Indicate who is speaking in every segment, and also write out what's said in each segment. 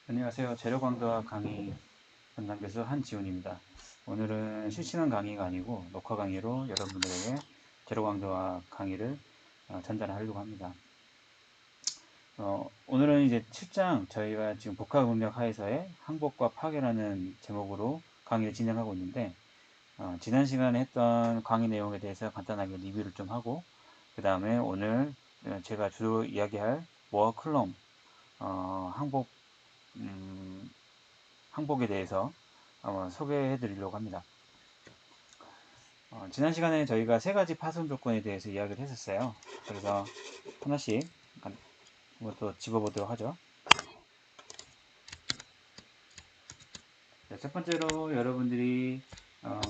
Speaker 1: 안녕하세요. 재료 강좌 강의 담당 교수 한지훈입니다. 오늘은 실시간 강의가 아니고 녹화 강의로 여러분들에게 재료 강좌 강의를 전달하려고 합니다. 오늘은 이제 7장 저희가 지금 복합응력 하에서의 항복과 파괴라는 제목으로 강의를 진행하고 있는데 지난 시간에 했던 강의 내용에 대해서 간단하게 리뷰를 좀 하고 그 다음에 오늘 제가 주로 이야기할 모어 클럼 항복 항복에 대해서 소개해 드리려고 합니다. 지난 시간에 저희가 세 가지 파손 조건에 대해서 이야기를 했었어요. 그래서 하나씩 한번 또 집어보도록 하죠. 첫 번째로 여러분들이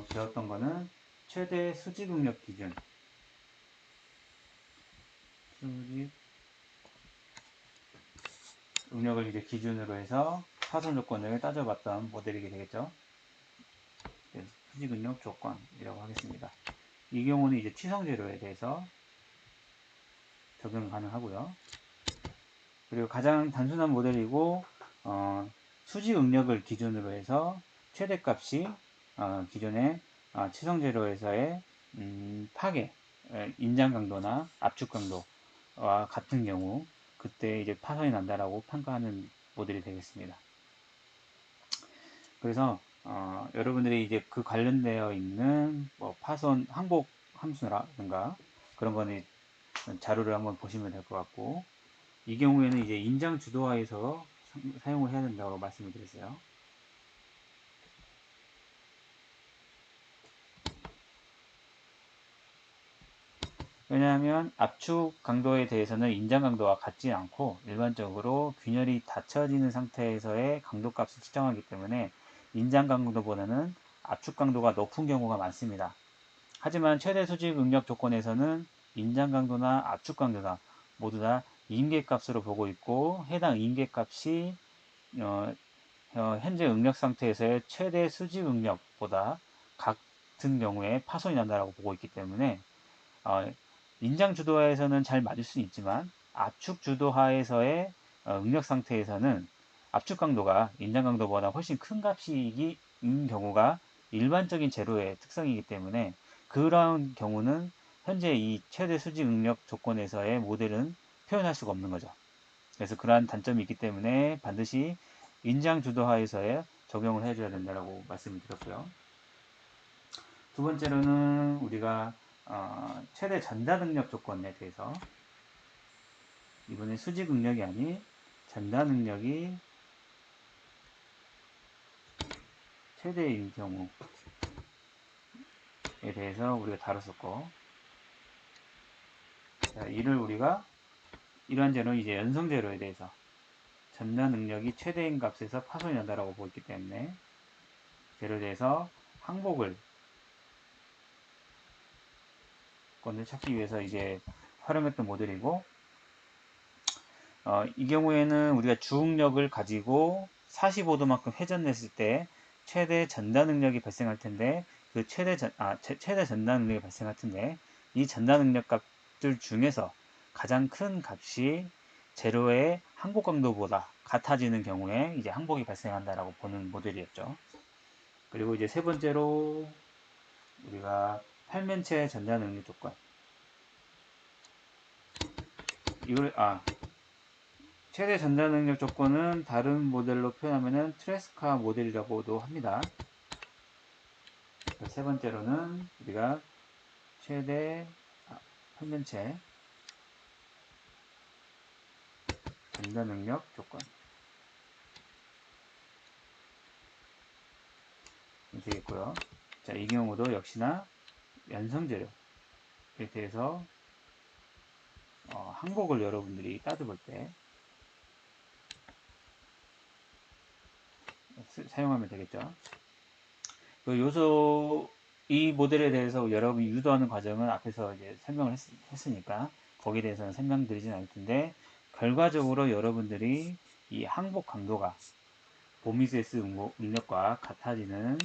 Speaker 1: 배웠던 거는 최대 수직 응력 기준. 수직 응력을 이제 기준으로 해서 파손 조건을 따져봤던 모델이게 되겠죠. 수직 응력 조건이라고 하겠습니다. 이 경우는 이제 치성 재료에 대해서 적용 가능하고요. 그리고 가장 단순한 모델이고 수지 응력을 기준으로 해서 최대값이 기존의 치성 재료에서의 파괴, 인장 강도나 압축 강도와 같은 경우 그때 이제 파손이 난다라고 평가하는 모델이 되겠습니다. 그래서 여러분들이 이제 그 관련되어 있는 뭐 파손 항복 함수라든가 그런 거는 자료를 한번 보시면 될 것 같고, 이 경우에는 이제 인장 주도하에서 사용을 해야 된다고 말씀을 드렸어요. 왜냐하면 압축 강도에 대해서는 인장 강도와 같지 않고 일반적으로 균열이 닫혀지는 상태에서의 강도 값을 측정하기 때문에 인장 강도보다는 압축 강도가 높은 경우가 많습니다. 하지만 최대 수직 응력 조건에서는 인장 강도나 압축 강도나 모두 다 임계값으로 보고 있고, 해당 임계값이 현재 응력 상태에서의 최대 수직 응력보다 같은 경우에 파손이 난다고 보고 있기 때문에 인장 주도하에서는 잘 맞을 수는 있지만 압축 주도하에서의 응력 상태에서는 압축 강도가 인장 강도보다 훨씬 큰 값인 경우가 일반적인 재료의 특성이기 때문에 그런 경우는 현재 이 최대 수직 응력 조건에서의 모델은 표현할 수가 없는 거죠. 그래서 그러한 단점이 있기 때문에 반드시 인장 주도하에서의 적용을 해줘야 된다고 말씀을 드렸고요. 두 번째로는 우리가 최대 전달 응력 조건에 대해서, 이번에 수직 응력이 아닌 전달 응력이 최대인 경우에 대해서 우리가 다뤘었고, 자, 이를 우리가 이러한 재료는 이제 연성 재료에 대해서 전달 능력이 최대인 값에서 파손이 난다라고 보고 있기 때문에 재료에 대해서 항복을 건을 찾기 위해서 이제 활용했던 모델이고, 이 경우에는 우리가 주응력을 가지고 45도만큼 회전했을 때 최대 전달 능력이 발생할 텐데, 그 최대 전달 능력이 발생할 텐데, 이 전달 능력 값들 중에서 가장 큰 값이 재료의 항복 강도보다 같아지는 경우에 이제 항복이 발생한다라고 보는 모델이었죠. 그리고 이제 세 번째로 우리가 팔면체 전달 능력 조건. 이걸 최대 전달 능력 조건은 다른 모델로 표현하면 트레스카 모델이라고도 합니다. 세 번째로는 우리가 최대 평면체 전달 능력 조건 되겠고요. 자, 이 경우도 역시나 연성재료에 대해서 항복을 여러분들이 따져볼 때 사용하면 되겠죠. 그 요소 이 모델에 대해서 여러분이 유도하는 과정은 앞에서 이제 설명을 했으니까 거기에 대해서는 설명드리진 않을 텐데, 결과적으로 여러분들이 이 항복 강도가 보미세스 응력과 같아지는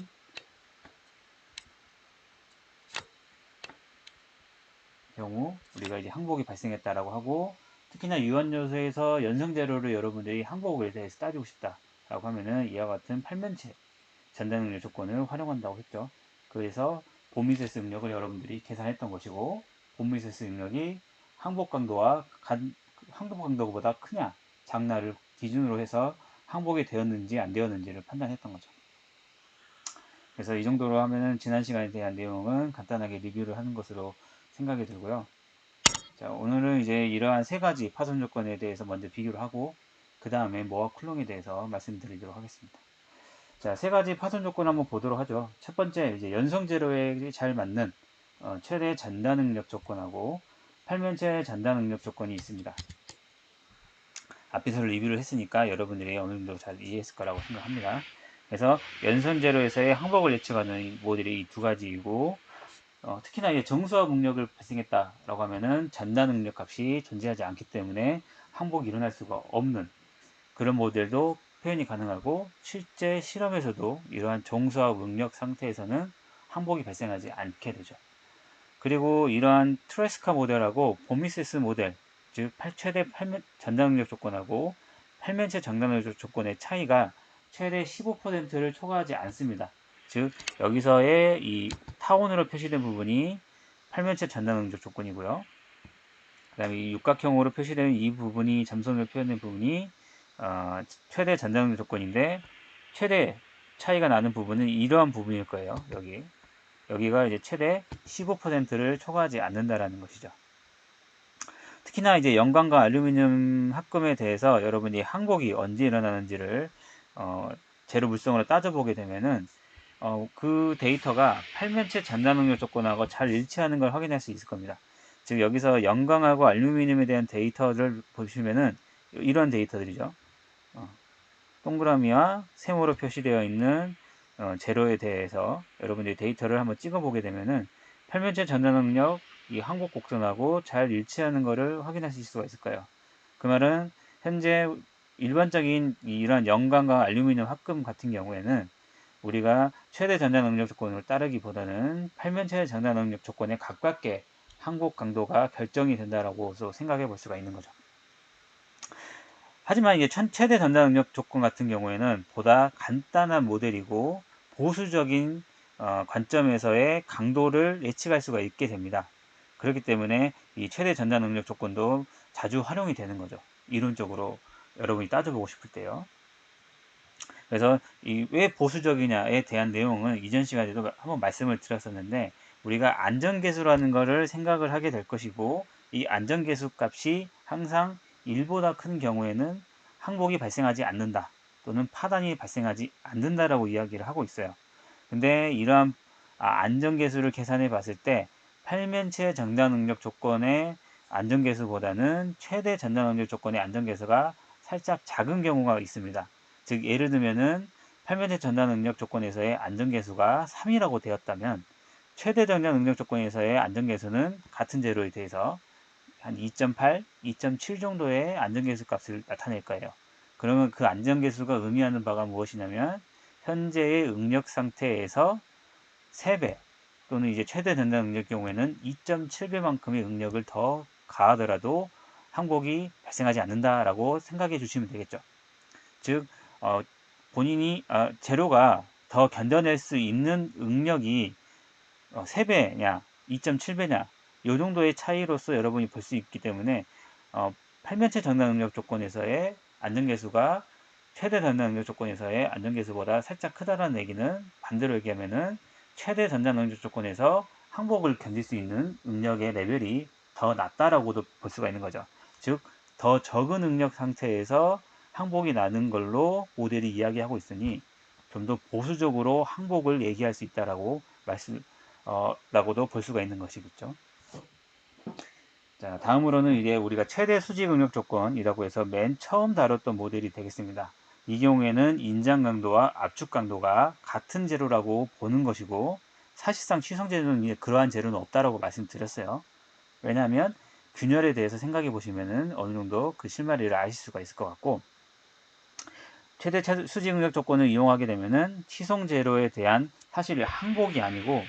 Speaker 1: 경우 우리가 이제 항복이 발생했다라고 하고, 특히나 유한 요소에서 연성 재료를 여러분들이 항복에 대해서 따지고 싶다라고 라고 하면은 이와 같은 팔면체 전달 능력 조건을 활용한다고 했죠. 그래서 보미세스 능력을 여러분들이 계산했던 것이고, 보미세스 능력이 항복 강도보다 크냐 작나를 기준으로 해서 항복이 되었는지 안 되었는지를 판단했던 거죠. 그래서 이 정도로 하면은 지난 시간에 대한 내용은 간단하게 리뷰를 하는 것으로 생각이 들고요. 자, 오늘은 이제 이러한 세 가지 파손 조건에 대해서 먼저 비교를 하고, 그 다음에 모아 쿨롱에 대해서 말씀드리도록 하겠습니다. 자, 세 가지 파손 조건 한번 보도록 하죠. 첫 번째, 이제 연성 제로에 잘 맞는 최대 잔다 능력 조건하고 팔면체 잔다 능력 조건이 있습니다. 앞에서 리뷰를 했으니까 여러분들이 어느 정도 잘 이해했을 거라고 생각합니다. 그래서 연성 제로에서의 항복을 예측하는 모델이 이 두 가지이고, 특히나 이제 정수화 능력을 발생했다라고 하면은 잔다 능력 값이 존재하지 않기 때문에 항복이 일어날 수가 없는 그런 모델도 표현이 가능하고, 실제 실험에서도 이러한 정수화 능력 상태에서는 항복이 발생하지 않게 되죠. 그리고 이러한 트레스카 모델하고 보미세스 모델, 즉 최대 전달 능력 조건하고 팔면체 전달 능력 조건의 차이가 최대 15%를 초과하지 않습니다. 즉 여기서의 이 타원으로 표시된 부분이 팔면체 전달 능력 조건이고요. 그 다음에 이 육각형으로 표시되는 이 부분이 점선으로 표현된 부분이 최대 전달 능력 조건인데, 최대 차이가 나는 부분은 이러한 부분일 거예요. 여기가 이제 최대 15%를 초과하지 않는다라는 것이죠. 특히나 이제 연광과 알루미늄 합금에 대해서 여러분이 항복이 언제 일어나는지를 제로 물성으로 따져보게 되면은 그 데이터가 팔면체 잔다 능력 조건하고 잘 일치하는 걸 확인할 수 있을 겁니다. 즉 여기서 연광하고 알루미늄에 대한 데이터를 보시면은 이런 데이터들이죠. 동그라미와 세모로 표시되어 있는 제로에 대해서 여러분들이 데이터를 한번 찍어보게 되면은 팔면체 전달 능력 이 항복 곡선하고 잘 일치하는 것을 확인하실 수가 있을 거예요. 그 말은 현재 일반적인 이런 연광과 알루미늄 합금 같은 경우에는 우리가 최대 전달 능력 조건을 따르기보다는 팔면체 전달 능력 조건에 가깝게 항복 강도가 결정이 된다라고 생각해 볼 수가 있는 거죠. 하지만 이게 최대 전달 능력 조건 같은 경우에는 보다 간단한 모델이고 보수적인 관점에서의 강도를 예측할 수가 있게 됩니다. 그렇기 때문에 이 최대 전달 능력 조건도 자주 활용이 되는 거죠. 이론적으로 여러분이 따져보고 싶을 때요. 그래서 이 왜 보수적이냐에 대한 내용은 이전 시간에도 한번 말씀을 드렸었는데, 우리가 안전계수라는 것을 생각을 하게 될 것이고, 이 안전계수 값이 항상 1보다 큰 경우에는 항복이 발생하지 않는다 또는 파단이 발생하지 않는다라고 이야기를 하고 있어요. 근데 이러한 안전계수를 계산해 봤을 때 팔면체 전달 능력 조건의 안전계수보다는 최대 전달 능력 조건의 안전계수가 살짝 작은 경우가 있습니다. 즉 예를 들면은 팔면체 전달 능력 조건에서의 안전계수가 3이라고 되었다면 최대 전달 능력 조건에서의 안전계수는 같은 제로에 대해서 한 2.8, 2.7 정도의 안전계수 값을 나타낼 거예요. 그러면 그 안전계수가 의미하는 바가 무엇이냐면 현재의 응력 상태에서 3배 또는 이제 최대 전달 능력 경우에는 2.7배만큼의 응력을 더 가하더라도 항복이 발생하지 않는다라고 생각해 주시면 되겠죠. 즉 본인이 제로가 더 견뎌낼 수 있는 응력이 3배냐 2.7배냐 이 정도의 차이로서 여러분이 볼 수 있기 때문에 팔면체 전달 능력 조건에서의 안전계수가 최대 전달 능력 조건에서의 안전계수보다 살짝 크다라는 얘기는 반대로 얘기하면은 최대 전달 능력 조건에서 항복을 견딜 수 있는 응력의 레벨이 더 낮다라고도 볼 수가 있는 거죠. 즉 더 적은 응력 상태에서 항복이 나는 걸로 모델이 이야기하고 있으니 좀 더 보수적으로 항복을 얘기할 수 있다라고 라고도 볼 수가 있는 것이겠죠. 자, 다음으로는 이제 우리가 최대 수직 응력 조건이라고 해서 맨 처음 다뤘던 모델이 되겠습니다. 이 경우에는 인장 강도와 압축 강도가 같은 제로라고 보는 것이고, 사실상 취성 제로는 그러한 제로는 없다라고 말씀드렸어요. 왜냐하면 균열에 대해서 생각해 보시면은 어느 정도 그 실마리를 아실 수가 있을 것 같고, 최대 수직 응력 조건을 이용하게 되면은 취성 제로에 대한 사실 항복이 아니고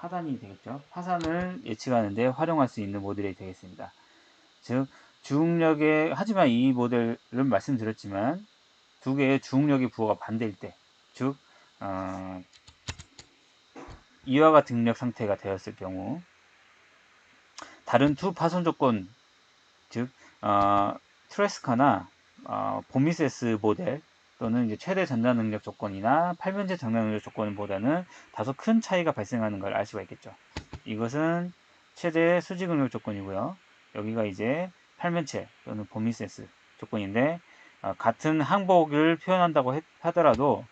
Speaker 1: 파단이 되겠죠. 파산을 예측하는데 활용할 수 있는 모델이 되겠습니다. 즉 주응력에 하지만 이 모델은 말씀드렸지만 두 개의 주응력의 부호가 반대일 때, 즉 이와 같은 응력 상태가 되었을 경우 다른 두 파손 조건, 즉 트레스카나 보미세스 모델 또는 이제 최대 전자 능력 조건이나 팔면체 전자 능력 조건보다는 다소 큰 차이가 발생하는 걸 알 수가 있겠죠. 이것은 최대 수직 응력 조건이고요. 여기가 이제 팔면체 또는 보미세스 조건인데 같은 항복을 표현한다고 하더라도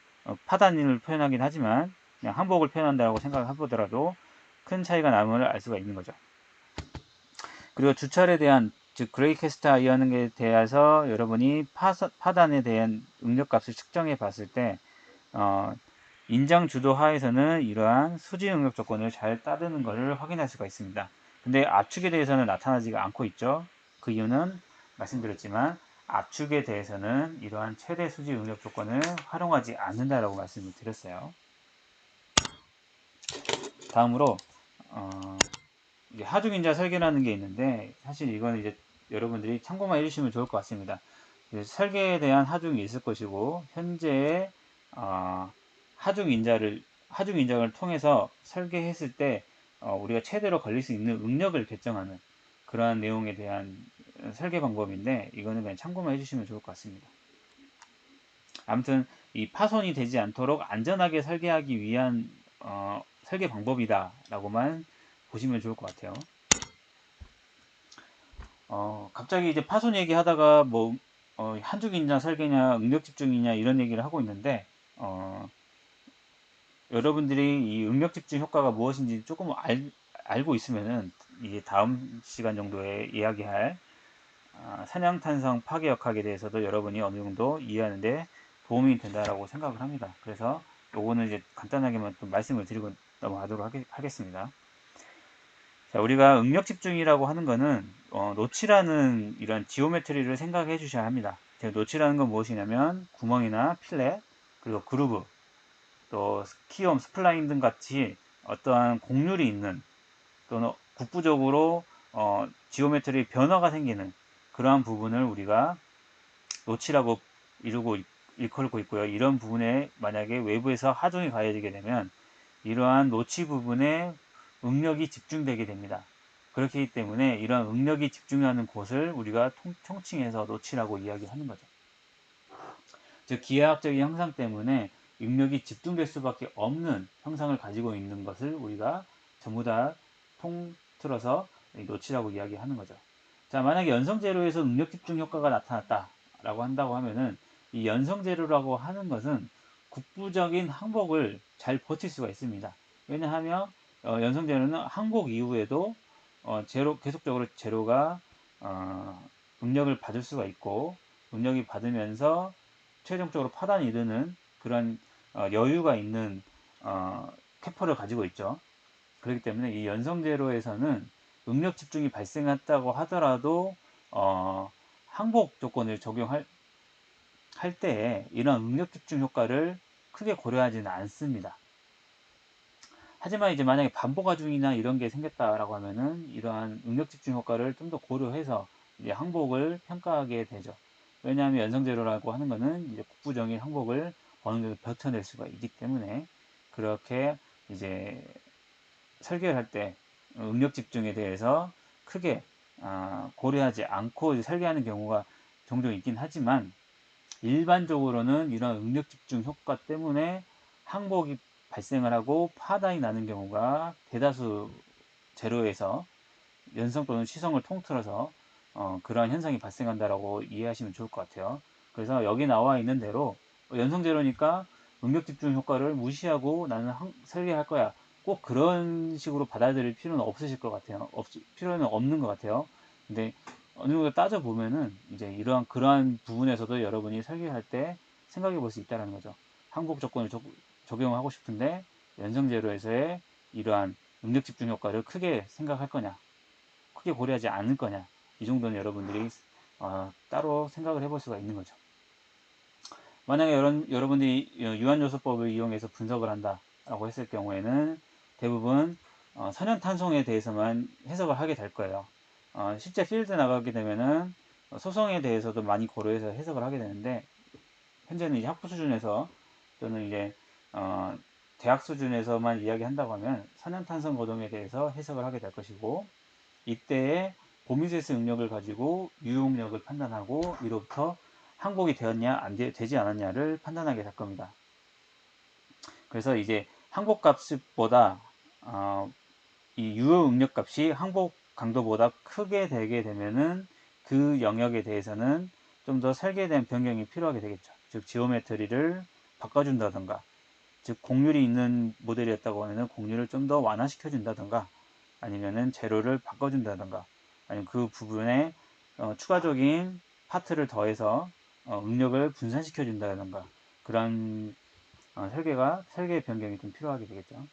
Speaker 1: 파단을 표현하긴 하지만 그냥 항복을 표현한다고 생각해보더라도 큰 차이가 남을 알 수가 있는 거죠. 그리고 주철에 대한 즉 그레이캐스트 아이언에 대해서 여러분이 파단에 대한 응력값을 측정해 봤을 때 인장 주도 하에서는 이러한 수직 응력 조건을 잘 따르는 것을 확인할 수가 있습니다. 근데 압축에 대해서는 나타나지가 않고 있죠. 그 이유는 말씀드렸지만 압축에 대해서는 이러한 최대 수직 응력 조건을 활용하지 않는다라고 말씀을 드렸어요. 다음으로 하중인자 설계라는 게 있는데 사실 이건 이제 여러분들이 참고만 해주시면 좋을 것 같습니다. 설계에 대한 하중이 있을 것이고 현재의 하중인장을 통해서 설계했을 때 우리가 최대로 걸릴 수 있는 응력을 결정하는 그러한 내용에 대한 설계 방법인데 이거는 그냥 참고만 해주시면 좋을 것 같습니다. 아무튼 이 파손이 되지 않도록 안전하게 설계하기 위한 설계 방법이다 라고만 보시면 좋을 것 같아요. 갑자기 이제 파손 얘기하다가 뭐 한쪽이냐 설계냐 응력 집중이냐 이런 얘기를 하고 있는데 여러분들이 이 응력 집중 효과가 무엇인지 조금 알고 있으면은 이제 다음 시간 정도에 이야기할 산양탄성 파괴역학에 대해서도 여러분이 어느 정도 이해하는데 도움이 된다라고 생각을 합니다. 그래서 요거는 이제 간단하게만 좀 말씀을 드리고 넘어가도록 하겠습니다. 자, 우리가 응력 집중이라고 하는 거는 노치라는 이런 지오메트리를 생각해 주셔야 합니다. 노치라는 건 무엇이냐면 구멍이나 필렛 그리고 그루브 또 키움, 스플라인 등 같이 어떠한 곡률이 있는 또는 국부적으로 지오메트리 변화가 생기는 그러한 부분을 우리가 노치라고 일컬고 있고요. 이런 부분에 만약에 외부에서 하중이 가해지게 되면 이러한 노치 부분에 응력이 집중되게 됩니다. 그렇기 때문에 이러한 응력이 집중하는 곳을 우리가 총칭해서 노치라고 이야기하는 거죠. 즉 기하학적인 형상 때문에 응력이 집중될 수밖에 없는 형상을 가지고 있는 것을 우리가 전부 다 통틀어서 노치라고 이야기하는 거죠. 자, 만약에 연성재료에서 응력 집중 효과가 나타났다라고 한다고 하면은 이 연성재료라고 하는 것은 국부적인 항복을 잘 버틸 수가 있습니다. 왜냐하면 연성재료는 항복 이후에도 계속적으로 재료가 응력을 받을 수가 있고 응력이 받으면서 최종적으로 파단이 이르는 그런 여유가 있는 캐퍼를 가지고 있죠. 그렇기 때문에 이 연성제로에서는 응력 집중이 발생했다고 하더라도 항복 조건을 적용할 때에 이런 응력 집중 효과를 크게 고려하지는 않습니다. 하지만 이제 만약에 반복하중이나 이런 게 생겼다라고 하면은 이러한 응력 집중 효과를 좀 더 고려해서 이제 항복을 평가하게 되죠. 왜냐하면 연성제로라고 하는 것은 이제 국부적인 항복을 어느 정도 버텨낼 수가 있기 때문에 그렇게 이제 설계를 할 때 응력 집중에 대해서 크게 고려하지 않고 설계하는 경우가 종종 있긴 하지만 일반적으로는 이런 응력 집중 효과 때문에 항복이 발생을 하고 파단이 나는 경우가 대다수 재료에서 연성 또는 시성을 통틀어서 그러한 현상이 발생한다라고 이해하시면 좋을 것 같아요. 그래서 여기 나와 있는 대로 연성 재료니까 응력 집중 효과를 무시하고 나는 설계할 거야. 꼭 그런 식으로 받아들일 필요는 없으실 것 같아요. 필요는 없는 것 같아요. 근데 어느 정도 따져 보면은 이제 그러한 부분에서도 여러분이 설계할 때 생각해 볼 수 있다는 거죠. 항복 조건을 적용하고 싶은데 연성 재료에서의 이러한 응력 집중 효과를 크게 생각할 거냐, 크게 고려하지 않을 거냐, 이 정도는 여러분들이 따로 생각을 해볼 수가 있는 거죠. 만약에 여러분들이 유한요소법을 이용해서 분석을 한다라고 했을 경우에는 대부분 선형탄성에 대해서만 해석을 하게 될 거예요. 실제 필드 나가게 되면은 소성에 대해서도 많이 고려해서 해석을 하게 되는데, 현재는 이제 학부 수준에서 또는 이제 어, 대학 수준에서만 이야기한다고 하면 선형탄성 거동에 대해서 해석을 하게 될 것이고, 이때의 보미세스 응력을 가지고 유용력을 판단하고 이로부터 항복이 되었냐 되지 않았냐를 판단하게 될 겁니다. 그래서 이제 항복값보다 이 유효 응력값이 항복 강도보다 크게 되게 되면은 그 영역에 대해서는 좀 더 설계된 변경이 필요하게 되겠죠. 즉 지오메트리를 바꿔준다던가, 즉 곡률이 있는 모델이었다고 하면 곡률을 좀 더 완화시켜 준다던가, 아니면은 재료를 바꿔준다던가, 아니면 그 부분에 추가적인 파트를 더해서 응력을 분산시켜 준다던가, 그런 설계 변경이 좀 필요하게 되겠죠.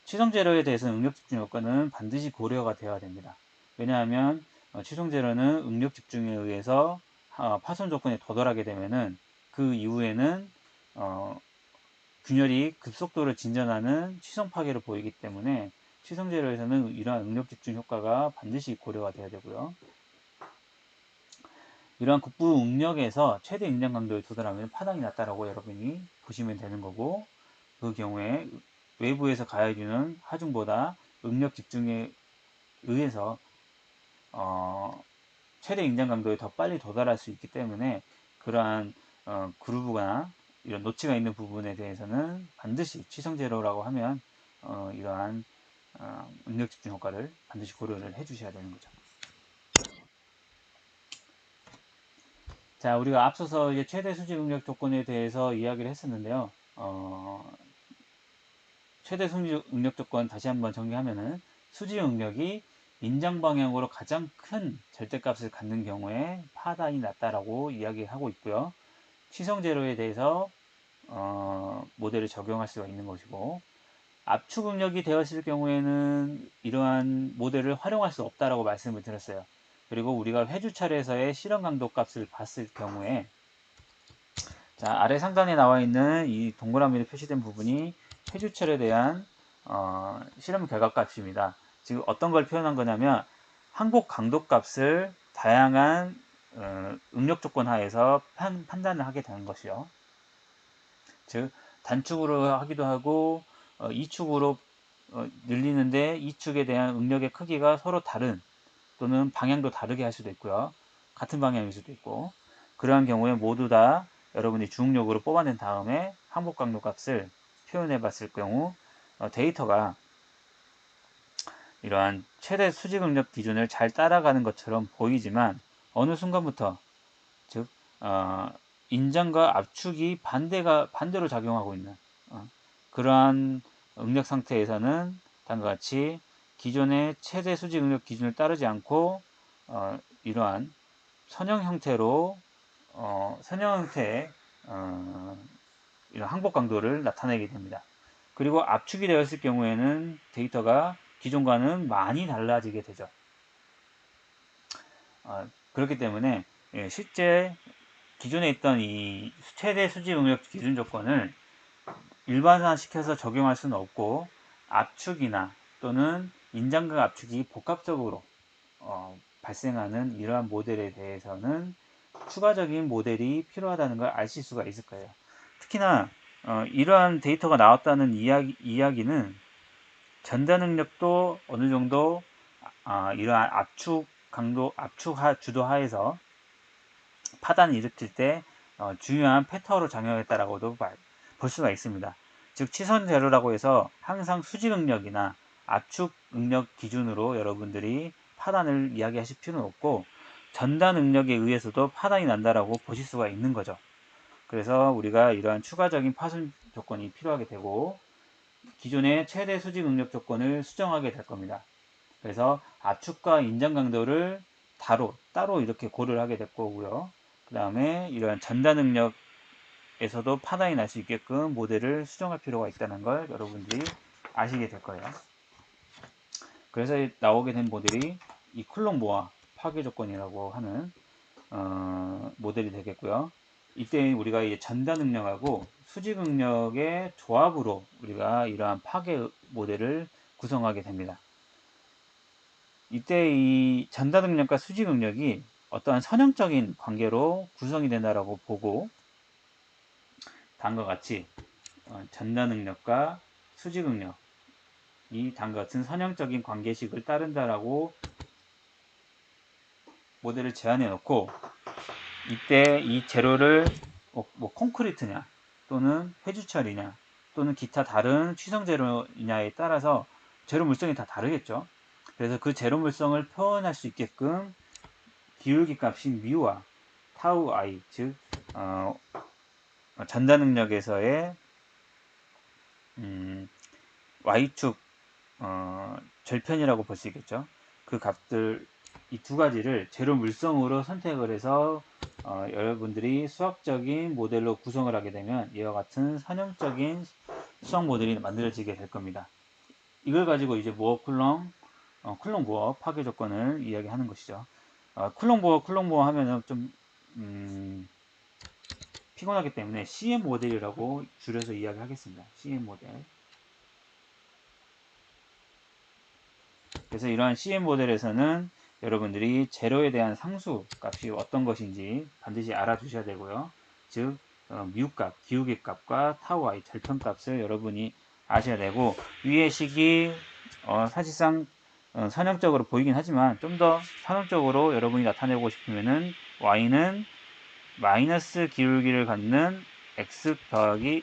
Speaker 1: 취성 재료에 대해서는 응력 집중 요건은 반드시 고려가 되어야 됩니다. 왜냐하면 취성 재료는 응력 집중에 의해서 파손 조건에 도달하게 되면은 그 이후에는 균열이 급속도로 진전하는 취성 파괴를 보이기 때문에 취성 재료에서는 이러한 응력 집중 효과가 반드시 고려가 되어야 되고요. 이러한 국부 응력에서 최대 응력 강도에 도달하면 파당이 났다라고 여러분이 보시면 되는 거고, 그 경우에 외부에서 가해주는 하중보다 응력 집중에 의해서 최대 인장 강도에 더 빨리 도달할 수 있기 때문에 그러한 그루브나 이런 노치가 있는 부분에 대해서는 반드시 취성제로라고 하면 이러한 응력 집중 효과를 반드시 고려를 해 주셔야 되는 거죠. 자, 우리가 앞서서 이제 최대 수직 응력 조건에 대해서 이야기를 했었는데요. 최대 수직 응력 조건 다시 한번 정리하면은 수직 응력이 인장 방향으로 가장 큰 절대값을 갖는 경우에 파단이 낮다라고 이야기하고 있고요. 취성 제로에 대해서 모델을 적용할 수가 있는 것이고, 압축 응력이 되었을 경우에는 이러한 모델을 활용할 수 없다라고 말씀을 드렸어요. 그리고 우리가 회주 차례에서의 실험 강도 값을 봤을 경우에, 자, 아래 상단에 나와 있는 이 동그라미로 표시된 부분이 회주철에 대한 실험 결과 값입니다. 지금 어떤 걸 표현한 거냐면 항복 강도 값을 다양한 응력 조건 하에서 판단을 하게 되는 것이요. 즉 단축으로 하기도 하고 2축으로 늘리는데 2축에 대한 응력의 크기가 서로 다른, 또는 방향도 다르게 할 수도 있고요. 같은 방향일 수도 있고, 그러한 경우에 모두 다 여러분이 주응력으로 뽑아낸 다음에 항복 강도 값을 표현해 봤을 경우 데이터가 이러한 최대 수직 응력 기준을 잘 따라가는 것처럼 보이지만 어느 순간부터, 즉 인장과 압축이 반대로 작용하고 있는 그러한 응력 상태에서는 다음과 같이 기존의 최대 수직 응력 기준을 따르지 않고 이러한 선형 형태의 이런 항복 강도를 나타내게 됩니다. 그리고 압축이 되었을 경우에는 데이터가 기존과는 많이 달라지게 되죠. 그렇기 때문에 실제 기존에 있던 이 최대 수직 응력 기준 조건을 일반화시켜서 적용할 수는 없고, 압축이나 또는 인장각 압축이 복합적으로 발생하는 이러한 모델에 대해서는 추가적인 모델이 필요하다는 걸 아실 수가 있을 거예요. 특히나 이러한 데이터가 나왔다는 이야기는 전달 능력도 어느 정도 이러한 압축 강도, 압축 주도 하에서 파단을 일으킬 때 중요한 패턴으로 작용했다라고도 볼 수가 있습니다. 즉 치선 재료라고 해서 항상 수직 응력이나 압축 응력 기준으로 여러분들이 파단을 이야기하실 필요는 없고, 전단 응력에 의해서도 파단이 난다라고 보실 수가 있는 거죠. 그래서 우리가 이러한 추가적인 파손 조건이 필요하게 되고 기존의 최대 수직 응력 조건을 수정하게 될 겁니다. 그래서 압축과 인장 강도를 따로 이렇게 고려를 하게 될 거고요. 그 다음에 이러한 전단 응력에서도 파단이 날 수 있게끔 모델을 수정할 필요가 있다는 걸 여러분들이 아시게 될 거예요. 그래서 나오게 된 모델이 이 쿨롱-모아 파괴 조건이라고 하는 모델이 되겠고요. 이때 우리가 이제 전단 응력하고 수직 응력의 조합으로 우리가 이러한 파괴 모델을 구성하게 됩니다. 이때 이 전달 능력과 수직 능력이 어떠한 선형적인 관계로 구성이 된다라고 보고, 다음과 같이 전달 능력과 수직 능력이 다음과 같은 선형적인 관계식을 따른다라고 모델을 제안해 놓고, 이때 이 재료를 뭐 콘크리트냐 또는 회주철이냐 또는 기타 다른 취성 재료냐에 따라서 재료 물성이 다 다르겠죠. 그래서 그 재료 물성을 표현할 수 있게끔 기울기 값인 μ와 타우 i, 즉 전달 능력에서의 y축 절편이라고 볼 수 있겠죠. 그 값들 이 두 가지를 재료 물성으로 선택을 해서 여러분들이 수학적인 모델로 구성을 하게 되면 이와 같은 선형적인 수학 모델이 만들어지게 될 겁니다. 이걸 가지고 이제 무어 쿨롱 무어 파괴 조건을 이야기하는 것이죠. 쿨롱 무어 하면은 좀 피곤하기 때문에 CM 모델이라고 줄여서 이야기하겠습니다. CM 모델. 그래서 이러한 CM 모델에서는 여러분들이 제로에 대한 상수 값이 어떤 것인지 반드시 알아두셔야 되고요. 즉 μ 값, 기울기 값과 타우 i 절편 값을 여러분이 아셔야 되고, 위의 식이 사실상 선형적으로 보이긴 하지만 좀 더 선형적으로 여러분이 나타내고 싶으면은 y는 마이너스 기울기를 갖는 x 더하기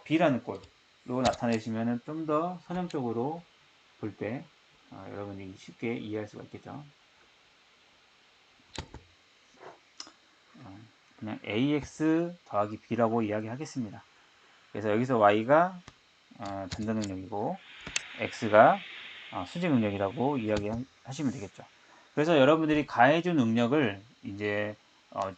Speaker 1: b라는 꼴로 나타내시면은 좀 더 선형적으로 볼 때 여러분이 쉽게 이해할 수가 있겠죠. 그냥 ax 더하기 b라고 이야기하겠습니다. 그래서 여기서 y가 전달 능력이고 x가 수직 능력이라고 이야기하시면 되겠죠. 그래서 여러분들이 가해준 능력을 이제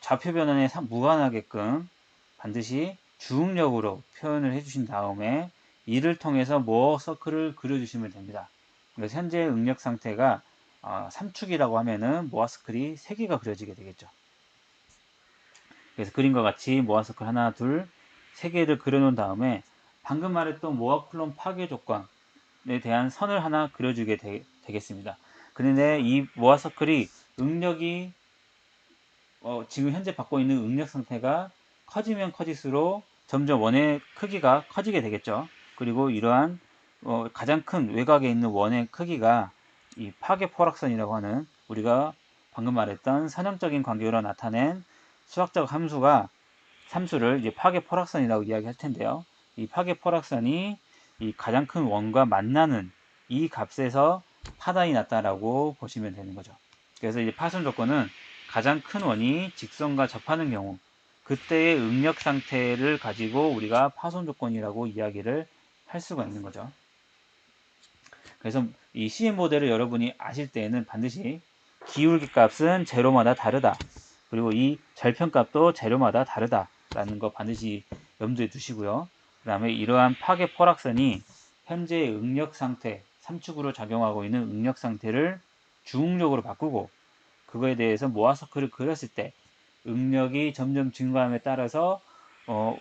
Speaker 1: 좌표 변환에 무관하게끔 반드시 주응력으로 표현을 해주신 다음에 이를 통해서 모어 서클을 그려주시면 됩니다. 그래서 현재 응력 상태가 3축이라고 하면은 모아 서클이 3개가 그려지게 되겠죠. 그래서 그림과 같이 모아 서클 하나, 둘, 3개를 그려놓은 다음에 방금 말했던 모아 쿨럼 파괴 조건에 대한 선을 하나 그려주게 되겠습니다. 그런데 이 모아 서클이 응력이 지금 현재 받고 있는 응력 상태가 커지면 커질수록 점점 원의 크기가 커지게 되겠죠. 그리고 이러한 가장 큰 외곽에 있는 원의 크기가 이 파괴 포락선이라고 하는 우리가 방금 말했던 선형적인 관계로 나타낸 수학적 함수를 이제 파괴 포락선이라고 이야기할 텐데요. 이 파괴 포락선이 이 가장 큰 원과 만나는 이 값에서 파단이 났다라고 보시면 되는 거죠. 그래서 이제 파손 조건은 가장 큰 원이 직선과 접하는 경우, 그때의 응력 상태를 가지고 우리가 파손 조건이라고 이야기를 할 수가 있는 거죠. 그래서 이 CM 모델을 여러분이 아실 때에는 반드시 기울기 값은 재료마다 다르다, 그리고 이 절편 값도 재료마다 다르다라는 거 반드시 염두에 두시고요. 그 다음에 이러한 파괴 포락선이 현재의 응력 상태, 3축으로 작용하고 있는 응력 상태를 주응력으로 바꾸고, 그거에 대해서 모아 서클을 그렸을 때 응력이 점점 증가함에 따라서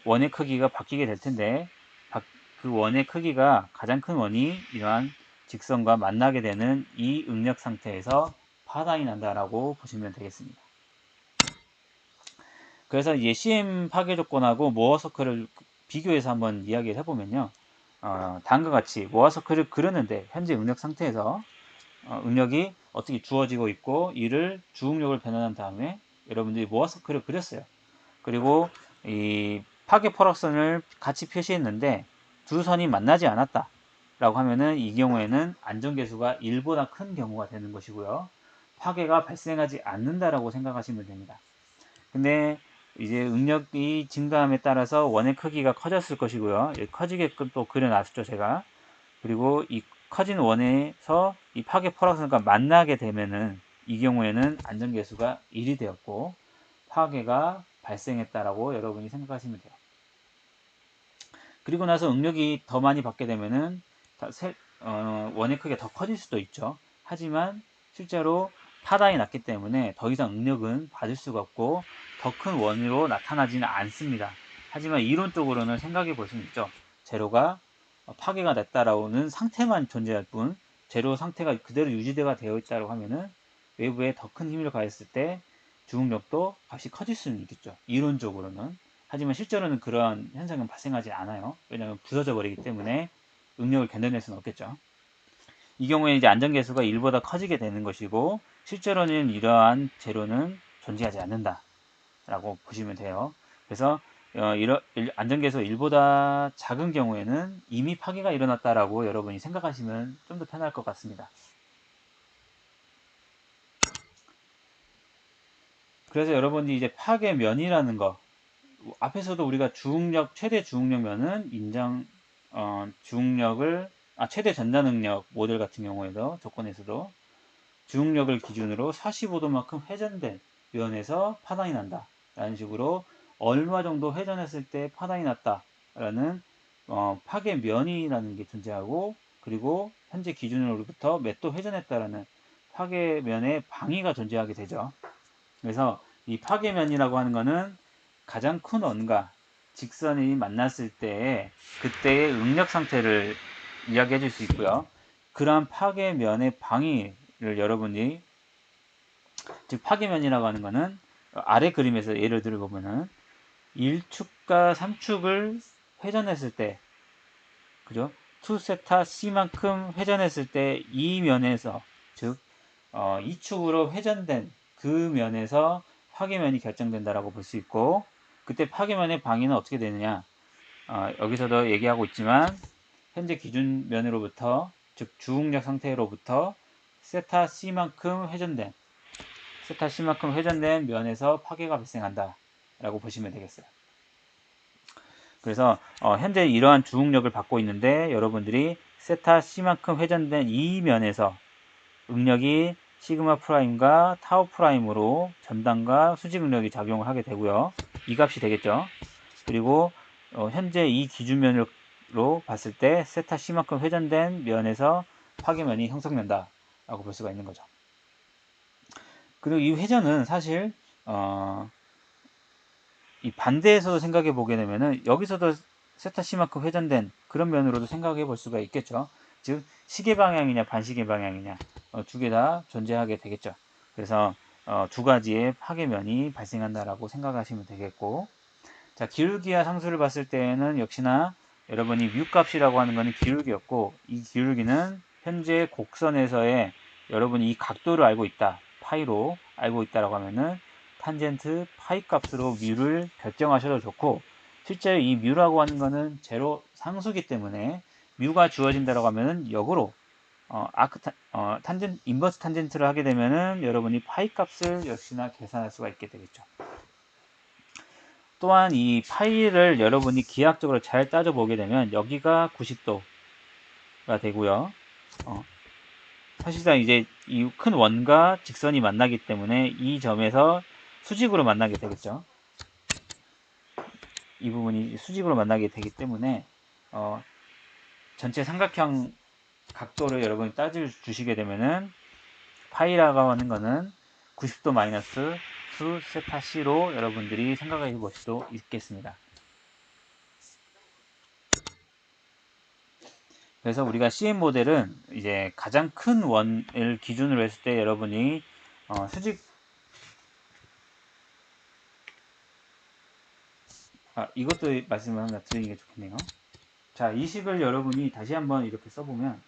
Speaker 1: 원의 크기가 바뀌게 될 텐데, 그 원의 크기가 가장 큰 원이 이러한 직선과 만나게 되는 이 응력 상태에서 파단이 난다라고 보시면 되겠습니다. 그래서 이제 CM 파괴 조건하고 모어 서클을 비교해서 한번 이야기를 해보면요. 다음과 같이 모어 서클을 그렸는데 현재 응력 상태에서 응력이 어떻게 주어지고 있고 이를 주응력을 변환한 다음에 여러분들이 모어 서클을 그렸어요. 그리고 이 파괴 포락선을 같이 표시했는데 두 선이 만나지 않았다 라고 하면은 이 경우에는 안전계수가 1보다 큰 경우가 되는 것이고요. 파괴가 발생하지 않는다라고 생각하시면 됩니다. 근데 이제 응력이 증가함에 따라서 원의 크기가 커졌을 것이고요. 커지게끔 또 그려놨죠, 제가. 그리고 이 커진 원에서 이 파괴 포락선과 만나게 되면은 이 경우에는 안전계수가 1이 되었고 파괴가 발생했다라고 여러분이 생각하시면 돼요. 그리고 나서 응력이 더 많이 받게 되면은 원의 크기가 더 커질 수도 있죠. 하지만 실제로 파단이 났기 때문에 더 이상 응력은 받을 수가 없고 더 큰 원으로 나타나지는 않습니다. 하지만 이론적으로는 생각해 볼 수는 있죠. 재료가 파괴가 됐다라는 상태만 존재할 뿐 재료 상태가 그대로 유지되어 되어 있다고 하면은 외부에 더 큰 힘을 가했을 때 주응력도 값이 커질 수는 있겠죠. 이론적으로는. 하지만 실제로는 그러한 현상은 발생하지 않아요. 왜냐하면 부서져 버리기 때문에 응력을 견뎌낼 수는 없겠죠. 이 경우에 이제 안전계수가 1보다 커지게 되는 것이고 실제로는 이러한 재료는 존재하지 않는다라고 보시면 돼요. 그래서 안전계수가 1보다 작은 경우에는 이미 파괴가 일어났다라고 여러분이 생각하시면 좀 더 편할 것 같습니다. 그래서 여러분이 이제 파괴면이라는 거 앞에서도 우리가 주응력 최대 주응력면은 주응력을 최대 전자능력 모델 같은 경우에도 조건에서도 주응력을 기준으로 45도만큼 회전된 면에서 파단이 난다 라는 식으로 얼마 정도 회전했을 때 파단이 났다 라는 파괴면이라는 게 존재하고 그리고 현재 기준으로부터 몇 도 회전했다라는 파괴면의 방위가 존재하게 되죠. 그래서 이 파괴면이라고 하는 거는 가장 큰 원과 직선이 만났을 때 그때의 응력 상태를 이야기해 줄 수 있고요. 그러한 파괴면의 방위를 여러분이 즉 파괴면이라고 하는 거는 아래 그림에서 예를 들어 보면은 1축과 3축을 회전했을 때 그죠? 2세타 C만큼 회전했을 때 이 면에서 즉 2축으로 회전된 그 면에서 파괴면이 결정된다라고 볼 수 있고 그때 파괴면의 방위는 어떻게 되느냐 여기서도 얘기하고 있지만 현재 기준면으로부터 즉 주응력 상태로부터 세타 C만큼 회전된 면에서 파괴가 발생한다 라고 보시면 되겠어요. 그래서 현재 이러한 주응력을 받고 있는데 여러분들이 세타 C만큼 회전된 이 면에서 응력이 시그마 프라임과 타우 프라임으로 전단과 수직 응력이 작용을 하게 되고요. 이 값이 되겠죠. 그리고 현재 이 기준면으로 봤을 때 세타 C만큼 회전된 면에서 파괴면이 형성된다 라고 볼 수가 있는 거죠. 그리고 이 회전은 사실 이 반대에서도 생각해 보게 되면은 여기서도 세타 C만큼 회전된 그런 면으로도 생각해 볼 수가 있겠죠. 즉 시계 방향이냐 반시계 방향이냐 두 개 다 존재하게 되겠죠. 그래서 두 가지의 파괴면이 발생한다라고 생각하시면 되겠고 자 기울기와 상수를 봤을 때는 역시나 여러분이 뮤 값이라고 하는 것은 기울기였고 이 기울기는 현재 곡선에서의 여러분이 이 각도를 알고 있다 파이로 알고 있다라고 하면은 탄젠트 파이 값으로 뮤를 결정하셔도 좋고 실제 이 뮤라고 하는 것은 제로 상수기 때문에 뮤가 주어진다라고 하면은 역으로 인버스 탄젠트를 하게 되면은 여러분이 파이 값을 역시나 계산할 수가 있게 되겠죠. 또한 이 파이를 여러분이 기하학적으로 잘 따져보게 되면 여기가 90도가 되고요. 사실상 이제 이 큰 원과 직선이 만나기 때문에 이 점에서 수직으로 만나게 되겠죠. 이 부분이 수직으로 만나게 되기 때문에 전체 삼각형 각도를 여러분이 따져 주시게 되면은 파이라고 하는 거는 90도 마이너스 수 세타 C로 여러분들이 생각해 볼 수도 있겠습니다. 그래서 우리가 CM 모델은 이제 가장 큰 원을 기준으로 했을 때 여러분이 수직 이것도 말씀을 하나 드리는 게 좋겠네요. 자, 이 식을 여러분이 다시 한번 이렇게 써보면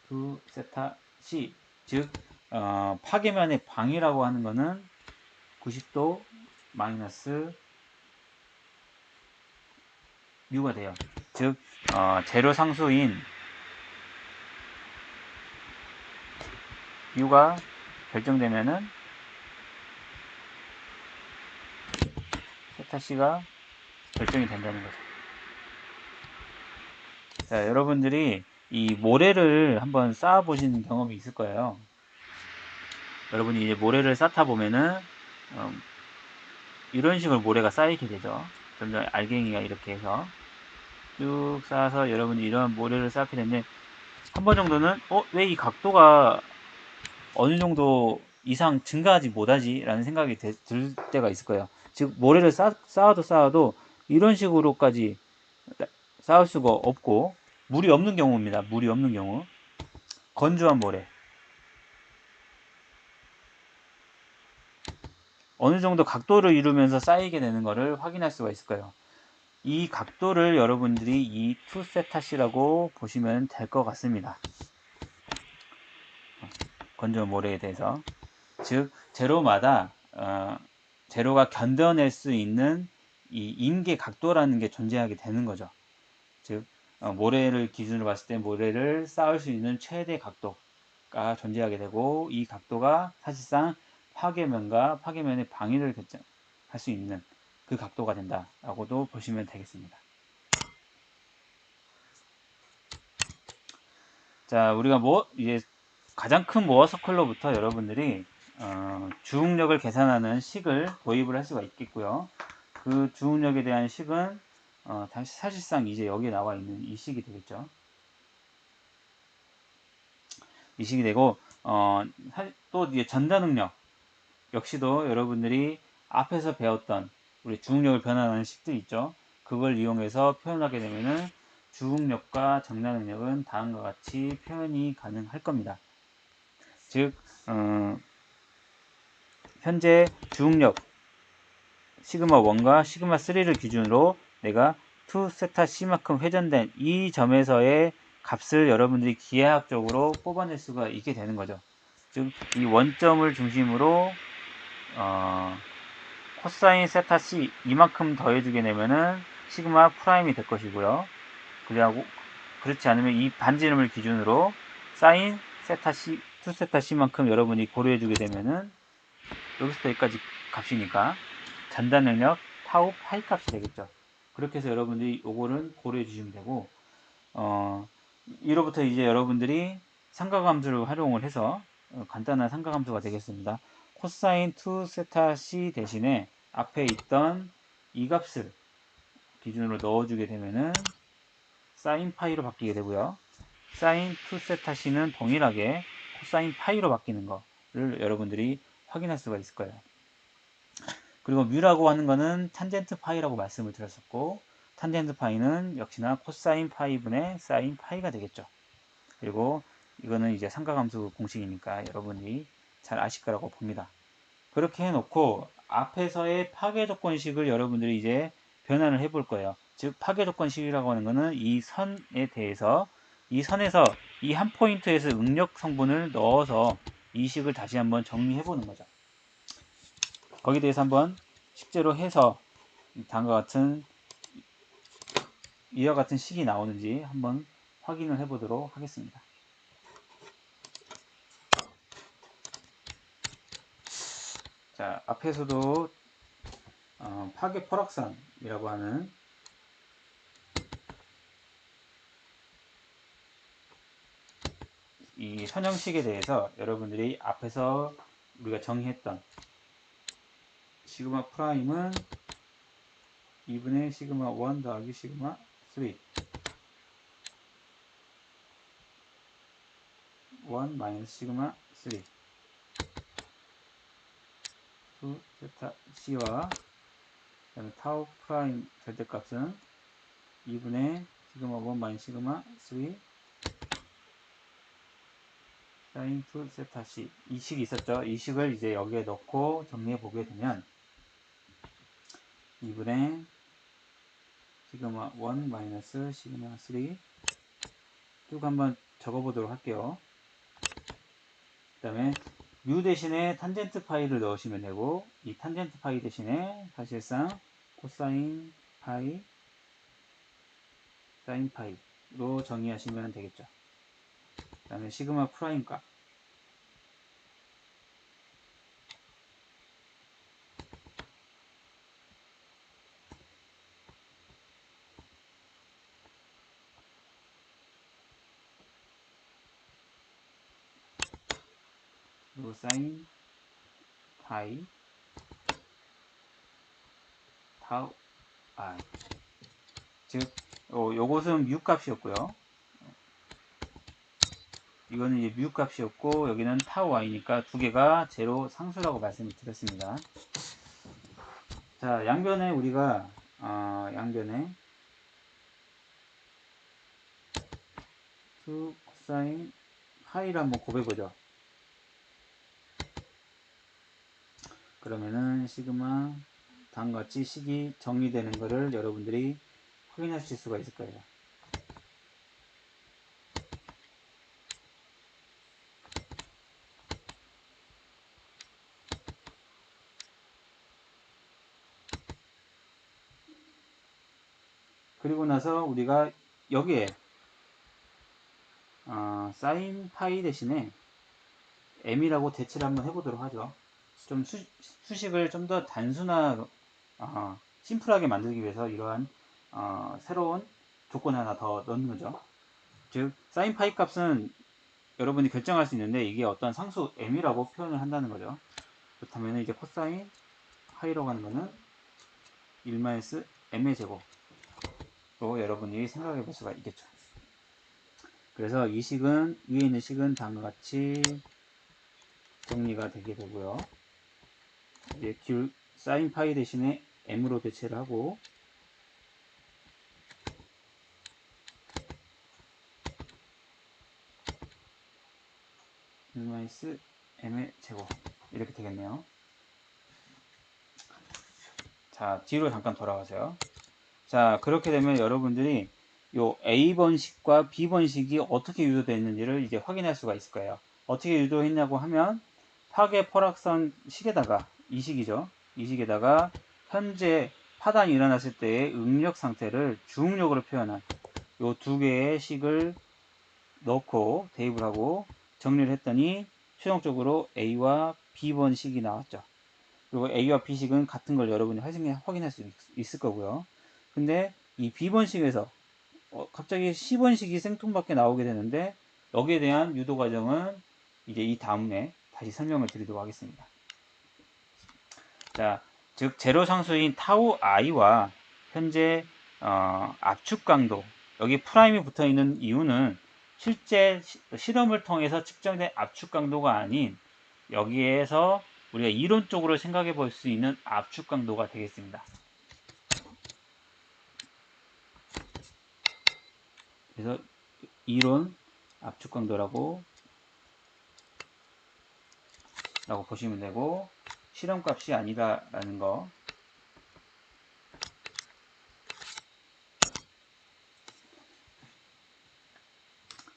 Speaker 1: 2 세타 C 즉 파괴면의 방위라고 하는 거는 90도 마이너스 뮤가 돼요. 즉 제로 상수인 뮤가 결정되면은 세타 C가 결정이 된다는 거죠. 자, 여러분들이 이 모래를 한번 쌓아 보시는 경험이 있을 거예요. 여러분이 이제 모래를 쌓다 보면은 이런 식으로 모래가 쌓이게 되죠. 점점 알갱이가 이렇게 해서 쭉 쌓아서 여러분이 이런 모래를 쌓게 되는데 한 번 정도는 왜 이 각도가 어느 정도 이상 증가하지 못하지? 라는 생각이 들 때가 있을 거예요. 즉 모래를 쌓아도 이런 식으로까지 쌓을 수가 없고, 물이 없는 경우입니다. 물이 없는 경우. 건조한 모래. 어느 정도 각도를 이루면서 쌓이게 되는 것을 확인할 수가 있을 거예요. 이 각도를 여러분들이 이 투세타시라고 보시면 될 것 같습니다. 건조한 모래에 대해서. 즉, 제로가 견뎌낼 수 있는 이 임계 각도라는 게 존재하게 되는 거죠. 즉, 모래를 기준으로 봤을 때 모래를 쌓을 수 있는 최대 각도가 존재하게 되고, 이 각도가 사실상 파괴면과 파괴면의 방위를 할 수 있는 그 각도가 된다라고도 보시면 되겠습니다. 자, 우리가 이제 가장 큰 모어 서클로부터 여러분들이 주응력을 계산하는 식을 도입을 할 수가 있겠고요. 그 주응력에 대한 식은 사실상 이제 여기에 나와 있는 이 식이 되겠죠. 이 식이 되고 또 이제 전자능력 역시도 여러분들이 앞에서 배웠던 우리 주응력을 변환하는 식들이 있죠. 그걸 이용해서 표현하게 되면은 주응력과 정자능력은 다음과 같이 표현이 가능할 겁니다. 즉 현재 주응력 시그마 1과 시그마 3를 기준으로 내가 2세타 C만큼 회전된 이 점에서의 값을 여러분들이 기하학적으로 뽑아낼 수가 있게 되는 거죠. 즉 이 원점을 중심으로 코사인 세타 C 이만큼 더해주게 되면은 시그마 프라임이 될 것이고요. 그렇지 않으면 이 반지름을 기준으로 사인 세타 C, 2세타 C만큼 여러분이 고려해주게 되면은 여기서부터 여기까지 값이니까 전단 능력 타우 파이 값이 되겠죠. 그렇게 해서 여러분들이 요거를 고려해 주시면 되고, 이로부터 이제 여러분들이 삼각함수를 활용을 해서 간단한 삼각함수가 되겠습니다. 코사인 2 세타 C 대신에 앞에 있던 이 값을 기준으로 넣어주게 되면은 사인 파이로 바뀌게 되고요. 사인 2 세타 C는 동일하게 코사인 파이로 바뀌는 거를 여러분들이 확인할 수가 있을 거예요. 그리고 뮤라고 하는 거는 탄젠트 파이라고 말씀을 드렸었고, 탄젠트 파이는 역시나 코사인 파이분의 사인 파이가 되겠죠. 그리고 이거는 이제 삼각함수 공식이니까 여러분이 잘 아실 거라고 봅니다. 그렇게 해놓고 앞에서의 파괴 조건식을 여러분들이 이제 변환을 해볼 거예요. 즉 파괴 조건식이라고 하는 거는 이 선에 대해서 이 선에서 이 한 포인트에서 응력 성분을 넣어서 이 식을 다시 한번 정리해 보는 거죠. 거기에 대해서 한번 실제로 해서 다음과 같은 이와 같은 식이 나오는지 한번 확인을 해 보도록 하겠습니다. 자, 앞에서도 파괴 포락선이라고 하는 이 선형식에 대해서 여러분들이 앞에서 우리가 정의했던 시그마 프라임은 2분의 시그마 1 더하기 시그마 3 1 마이너스 시그마 3 2 세타 C와 그다음에 타우 프라임 절대값은 2분의 시그마 1 마이너스 시그마 3 사인 2 세타 C 이 식이 있었죠. 이 식을 이제 여기에 넣고 정리해 보게 되면 2분의 시그마 1 마이너스 시그마 3 쭉 한번 적어 보도록 할게요. 그 다음에 뮤 대신에 탄젠트 파이를 넣으시면 되고, 이 탄젠트 파이 대신에 사실상 코사인 파이, 사인 파이로 정의하시면 되겠죠. 그 다음에 시그마 프라임 값 그리고 사인 파이 타우 I 즉 요것은 뮤 값이었고요. 이거는 이제 뮤 값이었고 여기는 타우 i니까 두 개가 제로 상수라고 말씀을 드렸습니다. 자, 양변에 우리가 양변에 수 코사인 파이를 한번 곱해보죠. 그러면은 시그마 다음과 같이 식이 정리되는 것을 여러분들이 확인하실 수가 있을 거예요. 그리고 나서 우리가 여기에 사인 파이 대신에 m이라고 대체를 한번 해보도록 하죠. 좀 수식을 좀 더 단순하 심플하게 만들기 위해서 이러한 새로운 조건 하나 더 넣는 거죠. 즉 사인 파이 값은 여러분이 결정할 수 있는데 이게 어떤 상수 m이라고 표현을 한다는 거죠. 그렇다면 이제 코사인 파이라고 하는 거는 1-m의 제곱로 여러분이 생각해 볼 수가 있겠죠. 그래서 이 식은 위에 있는 식은 다음과 같이 정리가 되게 되고요. 이제 사인 파이 대신에 m으로 대체를 하고 1-m의 제곱 이렇게 되겠네요. 자, 뒤로 잠깐 돌아가세요. 자, 그렇게 되면 여러분들이 요 A번식과 B번식이 어떻게 유도되는지를 이제 확인할 수가 있을 거예요. 어떻게 유도했냐고 하면 파괴 포락선 식에다가 이 식이죠. 이 식에다가 현재 파단이 일어났을 때의 응력 상태를 중력으로 표현한 요 두 개의 식을 넣고 대입을 하고 정리를 했더니 최종적으로 A와 B번식이 나왔죠. 그리고 A와 B식은 같은 걸 여러분이 확인할 수 있을 거고요. 근데 이 B번식에서 갑자기 C번식이 생뚱맞게 나오게 되는데 여기에 대한 유도 과정은 이제 이 다음에 다시 설명을 드리도록 하겠습니다. 자, 즉 제로 상수인 타우 i와 현재 압축 강도 여기 프라임이 붙어 있는 이유는 실제 실험을 통해서 측정된 압축 강도가 아닌 여기에서 우리가 이론적으로 생각해 볼 수 있는 압축 강도가 되겠습니다. 그래서 이론 압축 강도라고 보시면 되고 실험값이 아니다라는 거.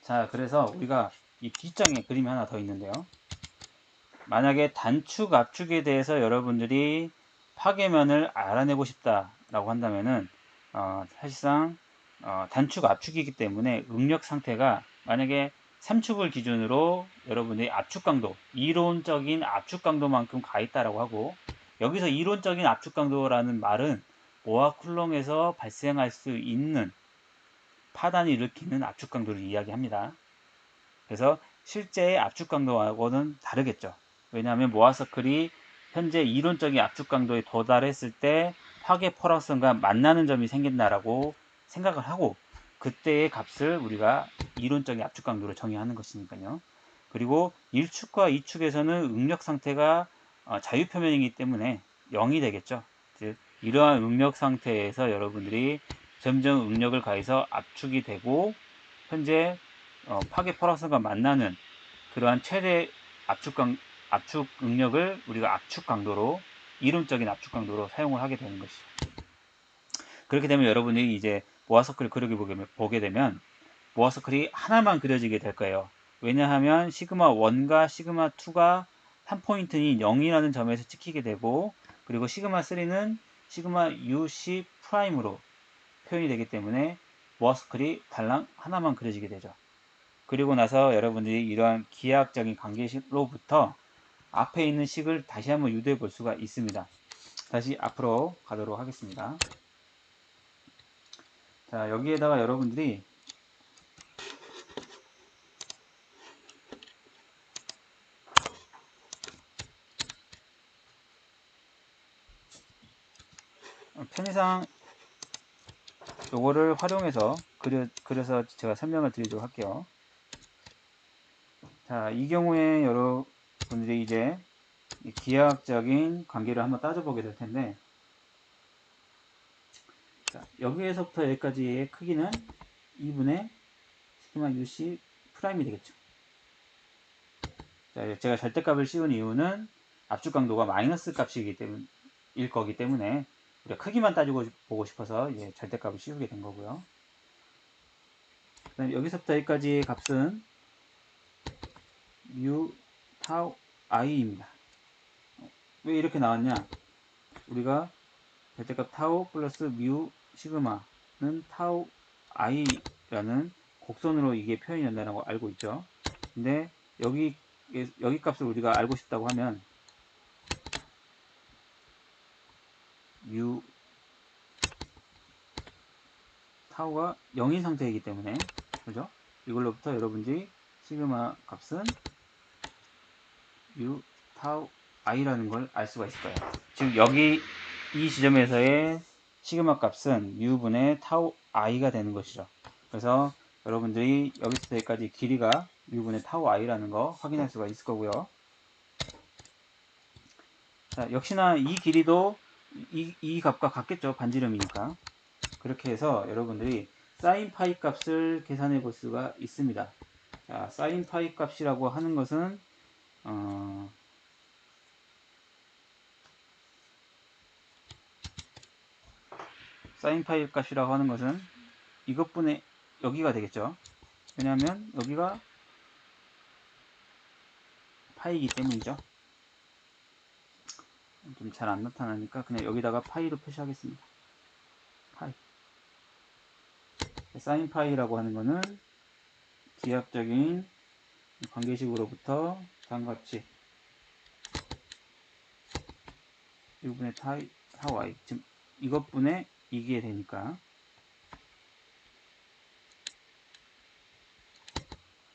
Speaker 1: 자, 그래서 우리가 이 뒷장에 그림이 하나 더 있는데요. 만약에 단축 압축에 대해서 여러분들이 파괴면을 알아내고 싶다라고 한다면은 사실상 단축 압축이기 때문에 응력 상태가 만약에 3축을 기준으로 여러분의 압축 강도, 이론적인 압축 강도만큼 가 있다라고 하고 여기서 이론적인 압축 강도라는 말은 보아 쿨롱에서 발생할 수 있는 파단이 일으키는 압축 강도를 이야기합니다. 그래서 실제의 압축 강도하고는 다르겠죠. 왜냐하면 모아서클이 현재 이론적인 압축 강도에 도달했을 때 파괴 포락선과 만나는 점이 생긴다라고 생각을 하고 그때의 값을 우리가 이론적인 압축 강도로 정의하는 것이니까요. 그리고 1축과 2축에서는 응력 상태가 자유표면이기 때문에 0이 되겠죠. 즉 이러한 응력 상태에서 여러분들이 점점 응력을 가해서 압축이 되고 현재 파괴 포락선과 만나는 그러한 최대 압축 응력을 우리가 압축 강도로 이론적인 압축 강도로 사용을 하게 되는 것이죠. 그렇게 되면 여러분이 이제 모아서클을 보게 되면 모아서클이 하나만 그려지게 될 거예요. 왜냐하면 시그마 1과 시그마 2가 한 포인트인 0이라는 점에서 찍히게 되고 그리고 시그마 3는 시그마 UC 프라임으로 표현이 되기 때문에 모아서클이 달랑 하나만 그려지게 되죠. 그리고 나서 여러분들이 이러한 기하학적인 관계로부터 앞에 있는 식을 다시 한번 유도해 볼 수가 있습니다. 다시 앞으로 가도록 하겠습니다. 자, 여기에다가 여러분들이 편의상 요거를 활용해서 그려서 제가 설명을 드리도록 할게요. 자, 이 경우에 여러분들이 이제 기하학적인 관계를 한번 따져보게 될 텐데 자, 여기에서부터 여기까지의 크기는 2분의 시그마 UC 프라임이 되겠죠. 자, 제가 절대값을 씌운 이유는 압축 강도가 마이너스 값이기 때문에 일 거기 때문에 우리가 크기만 따지고 보고 싶어서 이제 절대값을 씌우게 된 거고요. 그다음에 여기서부터 여기까지의 값은 mu tau i입니다. 왜 이렇게 나왔냐? 우리가 절대값 타우 플러스 mu 시그마는 타우 i라는 곡선으로 이게 표현이 된다고 알고 있죠. 근데 여기 값을 우리가 알고 싶다고 하면 mu 타우가 0인 상태이기 때문에, 그죠? 이걸로부터 여러분들이 시그마 값은 u 타우 i라는 걸 알 수가 있을 거예요. 즉 여기 이 지점에서의 시그마 값은 u분의 타우 i가 되는 것이죠. 그래서 여러분들이 여기서 여기까지 길이가 u분의 타우 i라는 거 확인할 수가 있을 거고요. 자, 역시나 이 길이도 이 값과 같겠죠. 반지름이니까. 그렇게 해서 여러분들이 사인 파이 값을 계산해 볼 수가 있습니다. 자, 사인 파이 값이라고 하는 것은 사인 파이 값이라고 하는 것은 이것분의 여기가 되겠죠. 왜냐하면 여기가 파이이기 때문이죠. 좀 잘 안 나타나니까 그냥 여기다가 파이로 표시하겠습니다. 파이. 사인 파이라고 하는 것은 기하학적인 관계식으로부터 다음과 같이 1분의 타우 i, 지금 이것분의 이게 되니까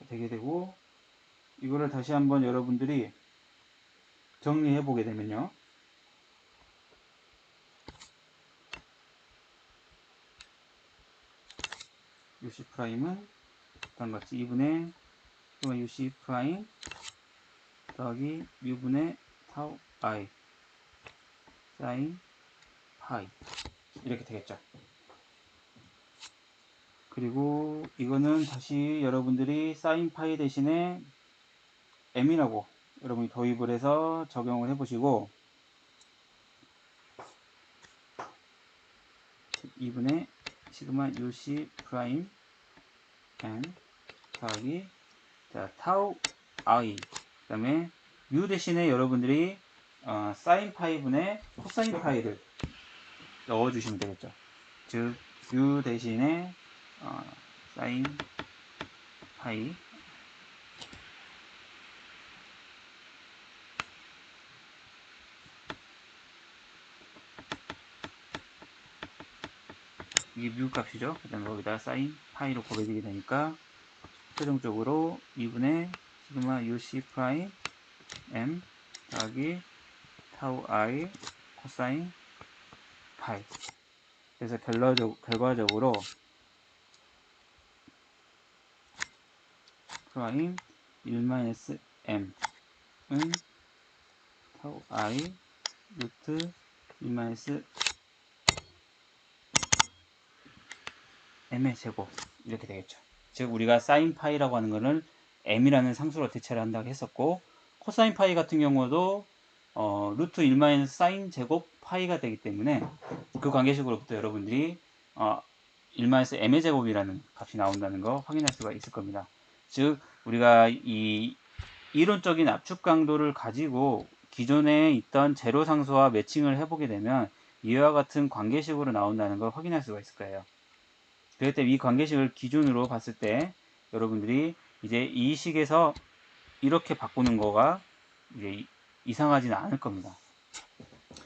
Speaker 1: 되게 되고, 이거를 다시 한번 여러분들이 정리해 보게 되면요, UC 프라임은 다음과 같이 2분의 UC 프라임 더하기 u분의 타우 i 사인 파이 이렇게 되겠죠. 그리고 이거는 다시 여러분들이 사인 파이 대신에 m이라고 여러분이 도입을 해서 적용을 해 보시고, 2분의 시그마 UC 프라임 n 더하기 타우 i, 그 다음에 u 대신에 여러분들이 사인 파이분의 코사인 파이를 넣어주시면 되겠죠. 즉 u 대신에 사인 파이 이게 뮤 값이죠. 그 다음에 거기다 사인 파이로 곱해지게 되니까 최종적으로 2분의 시그마 UC 프라임 M 더하기 타우 I 코사인 파이. 그래서 결과적으로 프라임 1-M은 타우 I 루트 1-M의 제곱 이렇게 되겠죠. 즉 우리가 사인 파이라고 하는 것을 m이라는 상수로 대체를 한다고 했었고, 코사인 파이 같은 경우도 루트 1 사인 제곱 파이가 되기 때문에 그 관계식으로부터 여러분들이 1-m의 제곱이라는 값이 나온다는 거 확인할 수가 있을 겁니다. 즉 우리가 이 이론적인 압축 강도를 가지고 기존에 있던 제로 상수와 매칭을 해보게 되면 이와 같은 관계식으로 나온다는 걸 확인할 수가 있을 거예요. 그럴 때 이 관계식을 기준으로 봤을 때 여러분들이 이제 이 식에서 이렇게 바꾸는 거가 이제 이상하지는 않을 겁니다.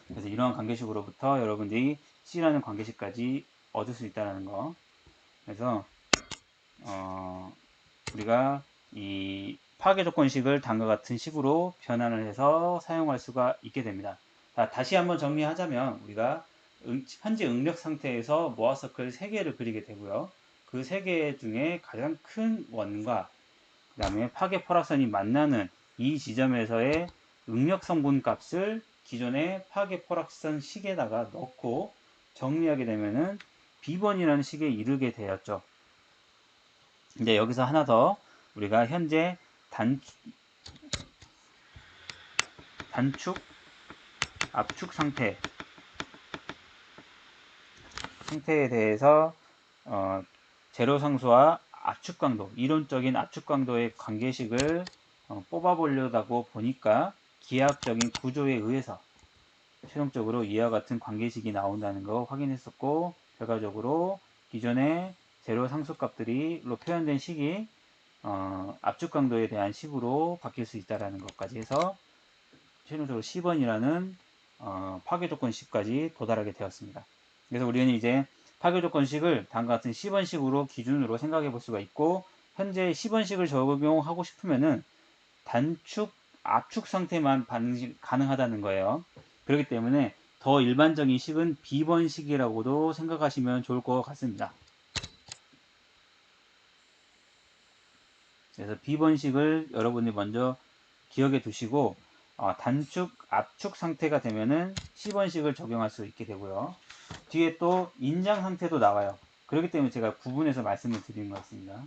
Speaker 1: 그래서 이러한 관계식으로부터 여러분들이 C라는 관계식까지 얻을 수 있다는 거. 그래서 우리가 이 파괴 조건식을 다음과 같은 식으로 변환을 해서 사용할 수가 있게 됩니다. 다시 한번 정리하자면 우리가 현재 응력 상태에서 모아 서클 3개를 그리게 되고요. 그 3개 중에 가장 큰 원과 그 다음에 파괴 포락선이 만나는 이 지점에서의 응력 성분 값을 기존의 파괴 포락선 식에다가 넣고 정리하게 되면은 B번이라는 식에 이르게 되었죠. 이제 여기서 하나 더 우리가 현재 단축 압축 상태에 대해서 제로 상수와 압축 강도, 이론적인 압축 강도의 관계식을 뽑아보려고 보니까 기하학적인 구조에 의해서 최종적으로 이와 같은 관계식이 나온다는 거 확인했었고, 결과적으로 기존의 제로 상수값들이로 표현된 식이 압축 강도에 대한 식으로 바뀔 수 있다는 것까지 해서 최종적으로 10번이라는 파괴조건식까지 도달하게 되었습니다. 그래서 우리는 이제 파괴조건식을 다음과 같은 10번식으로 기준으로 생각해 볼 수가 있고, 현재 10번식을 적용하고 싶으면은 단축, 압축 상태만 반응이 가능하다는 거예요. 그렇기 때문에 더 일반적인 식은 B번식이라고도 생각하시면 좋을 것 같습니다. 그래서 B번식을 여러분이 먼저 기억해 두시고, 단축, 압축 상태가 되면은 C번식을 적용할 수 있게 되고요. 뒤에 또 인장 상태도 나와요. 그렇기 때문에 제가 구분해서 말씀을 드리는 것 같습니다.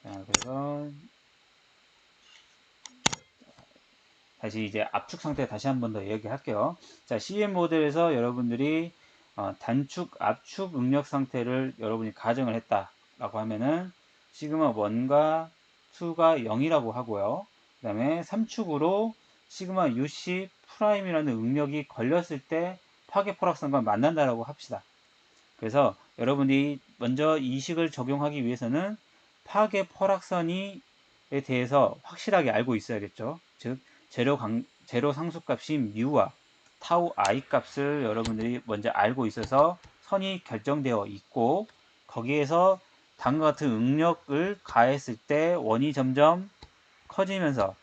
Speaker 1: 자, 그래서 다시 이제 압축 상태 다시 한 번 더 이야기할게요. 자, CM 모델에서 여러분들이 단축, 압축 응력 상태를 여러분이 가정을 했다라고 하면은 시그마 1과 2가 0이라고 하고요. 그 다음에 3축으로 시그마 UC 프라임이라는 응력이 걸렸을 때 파괴 포락선과 만난다라고 합시다. 그래서 여러분이 먼저 이 식을 적용하기 위해서는 파괴 포락선에 대해서 확실하게 알고 있어야겠죠. 즉 제로 상수값이 뮤와 타우 i 값을 여러분들이 먼저 알고 있어서 선이 결정되어 있고, 거기에서 다음과 같은 응력을 가했을 때 원이 점점 커지면서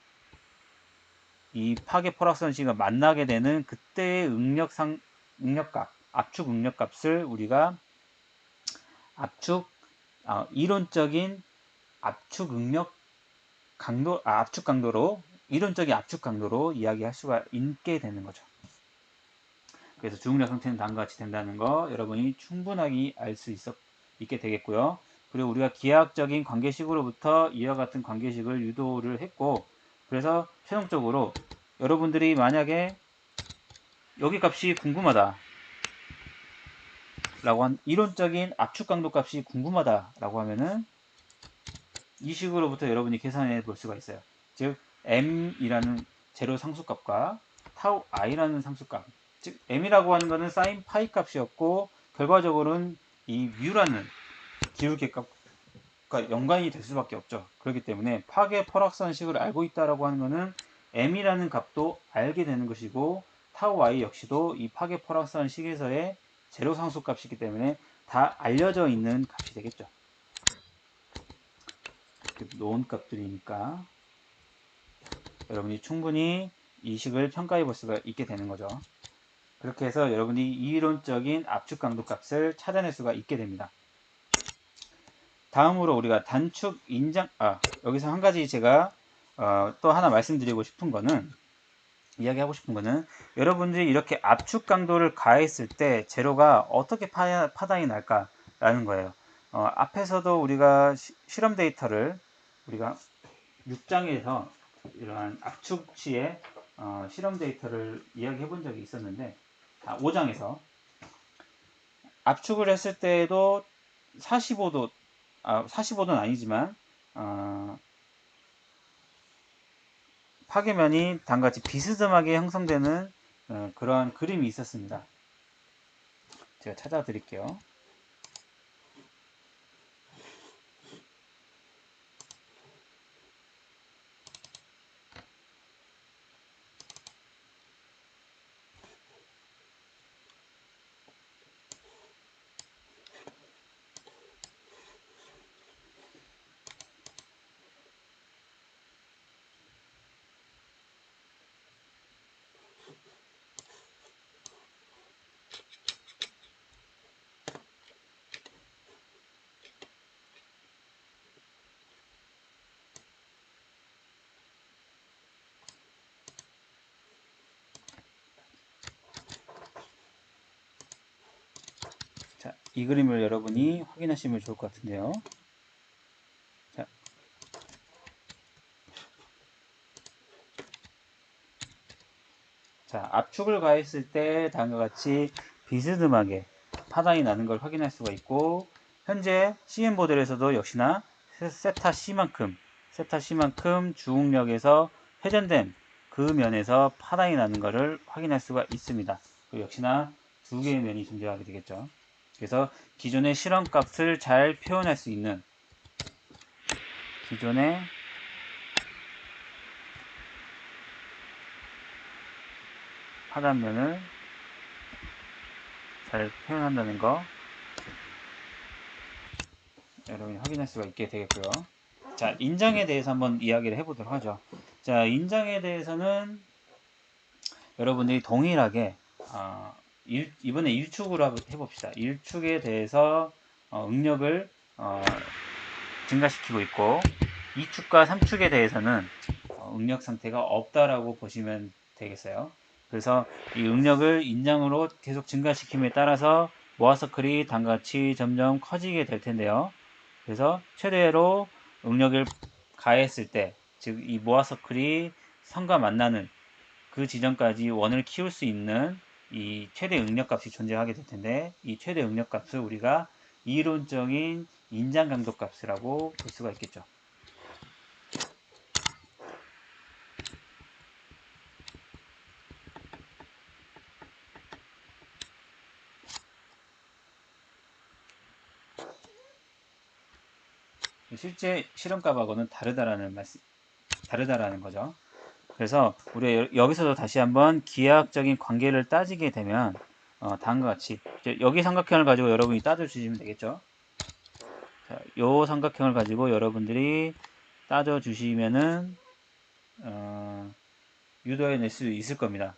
Speaker 1: 이 파괴 포락선 식을 만나게 되는 그때의 응력값, 압축 응력값을 우리가 압축 이론적인 압축 응력 강도, 압축 강도로, 이론적인 압축 강도로 이야기할 수가 있게 되는 거죠. 그래서 주응력 상태는 다음과 같이 된다는 거 여러분이 충분하게 알 수 있게 되겠고요. 그리고 우리가 기하학적인 관계식으로부터 이와 같은 관계식을 유도를 했고, 그래서 최종적으로 여러분들이 만약에 여기 값이 궁금하다 라고 한 이론적인 압축 강도 값이 궁금하다라고 하면은 이 식으로부터 여러분이 계산해 볼 수가 있어요. 즉 m이라는 제로 상수값과 타우 i라는 상수값, 즉 m이라고 하는 것은 사인 파이 값이었고, 결과적으로는 이 뮤라는 기울기값과 연관이 될 수밖에 없죠. 그렇기 때문에 파괴 포락선식을 알고 있다라고 하는 것은 m이라는 값도 알게 되는 것이고, 타우 i 역시도 이 파괴 포락선식에서의 제로 상수값이기 때문에 다 알려져 있는 값이 되겠죠. 놓은 값들이니까 여러분이 충분히 이 식을 평가해 볼 수가 있게 되는 거죠. 그렇게 해서 여러분이 이론적인 압축 강도 값을 찾아낼 수가 있게 됩니다. 다음으로 우리가 단축 인장, 여기서 한 가지 제가 또 하나 말씀드리고 싶은 거는, 이야기하고 싶은 거는, 여러분들이 이렇게 압축 강도를 가했을 때 제로가 어떻게 파단이 날까라는 거예요. 앞에서도 우리가 실험 데이터를 우리가 6장에서 이러한 압축 시의 실험 데이터를 이야기해 본 적이 있었는데, 5장에서 압축을 했을 때에도 45도, 45도는 아니지만 파괴면이 다음같이 비스듬하게 형성되는 그러한 그림이 있었습니다. 제가 찾아 드릴게요. 이 그림을 여러분이 확인하시면 좋을 것 같은데요. 자, 압축을 가했을 때 다음과 같이 비스듬하게 파단이 나는 걸 확인할 수가 있고, 현재 CM 모델에서도 역시나 세타 C만큼 주응력에서 회전된 그 면에서 파단이 나는 것을 확인할 수가 있습니다. 역시나 두 개의 면이 존재하게 되겠죠. 그래서 기존의 실험값을 잘 표현할 수 있는 기존의 하단면을 잘 표현한다는 거 여러분이 확인할 수가 있게 되겠고요. 자, 인장에 대해서 한번 이야기를 해보도록 하죠. 자, 인장에 대해서는 여러분들이 동일하게 이번에 1축으로 해봅시다. 1축에 대해서 응력을 증가시키고 있고 2축과 3축에 대해서는 응력 상태가 없다라고 보시면 되겠어요. 그래서 이 응력을 인장으로 계속 증가시킴에 따라서 모아서클이 다음같이 점점 커지게 될 텐데요. 그래서 최대로 응력을 가했을 때, 즉 이 모아서클이 선과 만나는 그 지점까지 원을 키울 수 있는 이 최대 응력값이 존재하게 될 텐데, 이 최대 응력값을 우리가 이론적인 인장 강도 값이라고 볼 수가 있겠죠. 실제 실험값하고는 다르다라는 거죠. 그래서 우리 여기서도 다시 한번 기하학적인 관계를 따지게 되면 다음과 같이 여기 삼각형을 가지고 여러분이 따져주시면 되겠죠. 자, 요 삼각형을 가지고 여러분들이 따져주시면은 유도해낼 수 있을 겁니다.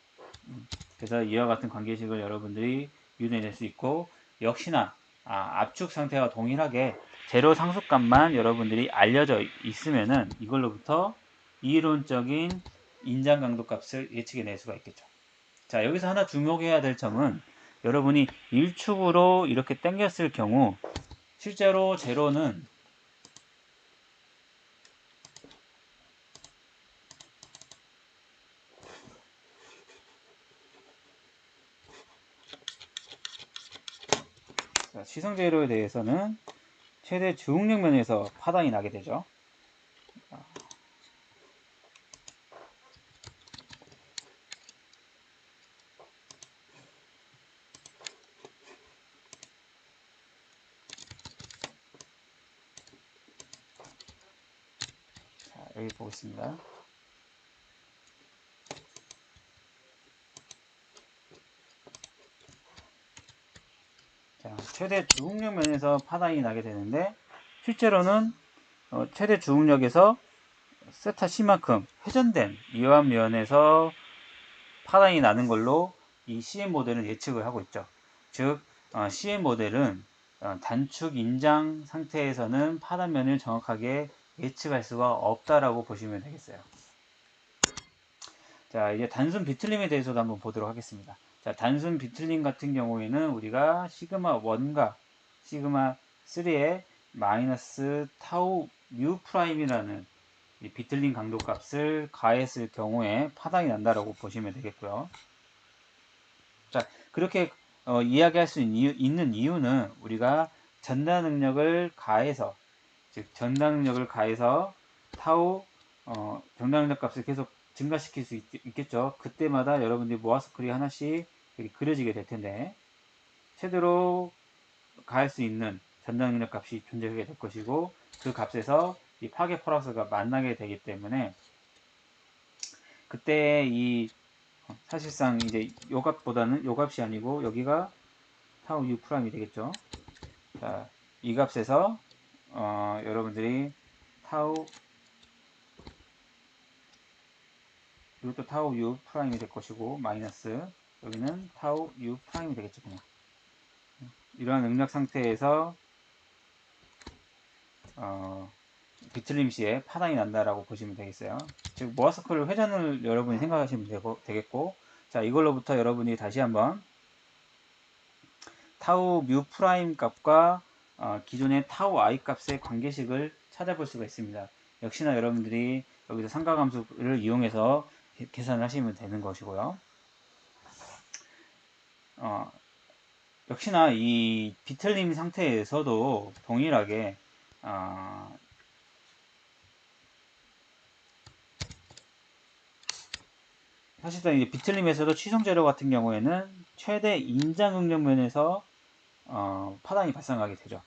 Speaker 1: 그래서 이와 같은 관계식을 여러분들이 유도해낼 수 있고, 역시나 압축 상태와 동일하게 제로 상수값만 여러분들이 알려져 있으면은 이걸로부터 이론적인 인장 강도 값을 예측해낼 수가 있겠죠. 자, 여기서 하나 주목해야 될 점은 여러분이 1축으로 이렇게 당겼을 경우 실제로 제로는 시성 제로에 대해서는 최대 주응력 면에서 파단이 나게 되죠. 자, 여기 보겠습니다. 자, 최대 주응력 면에서 파단이 나게 되는데 실제로는 최대 주응력에서 세타 C만큼 회전된 이러한 면에서 파단이 나는 걸로 이 CM 모델은 예측을 하고 있죠. 즉 CM 모델은 단축 인장 상태에서는 파단면을 정확하게 예측할 수가 없다라고 보시면 되겠어요. 자, 이제 단순 비틀림에 대해서도 한번 보도록 하겠습니다. 자, 단순 비틀림 같은 경우에는 우리가 시그마 1과 시그마 3의 마이너스 타우 뮤 프라임이라는 이 비틀림 강도 값을 가했을 경우에 파단이 난다라고 보시면 되겠고요. 자, 그렇게 이야기할 수 있는 이유는 우리가 전달 능력을 가해서, 즉 전달 능력을 가해서 타우 전달 능력 값을 계속 증가시킬 수 있겠죠. 그때마다 여러분들이 모아스클이 하나씩 그려지게 될 텐데 최대로 가할 수 있는 전달 능력 값이 존재하게 될 것이고, 그 값에서 이 파괴 플러스가 만나게 되기 때문에 그때 이 사실상 이제 요 값보다는 요 값이 아니고 여기가 타우 U 프라임이 되겠죠. 자, 이 값에서 여러분들이 타우 이것도 타우 U 프라임이 될 것이고 마이너스 여기는 타우 U 프라임이 되겠죠. 그냥 이러한 응력 상태에서 비틀림 시에 파단이 난다라고 보시면 되겠어요. 즉 모아서클 회전을 여러분이 생각하시면 되겠고, 자, 이걸로부터 여러분이 다시 한번 타우 뮤 프라임 값과 기존의 타우 i 값의 관계식을 찾아볼 수가 있습니다. 역시나 여러분들이 여기서 삼각함수를 이용해서 계산을 하시면 되는 것이고요. 역시나 이 비틀림 상태에서도 동일하게 사실상 이제 비틀림에서도 취성재료 같은 경우에는 최대 인장응력면에서 파단이 발생하게 되죠.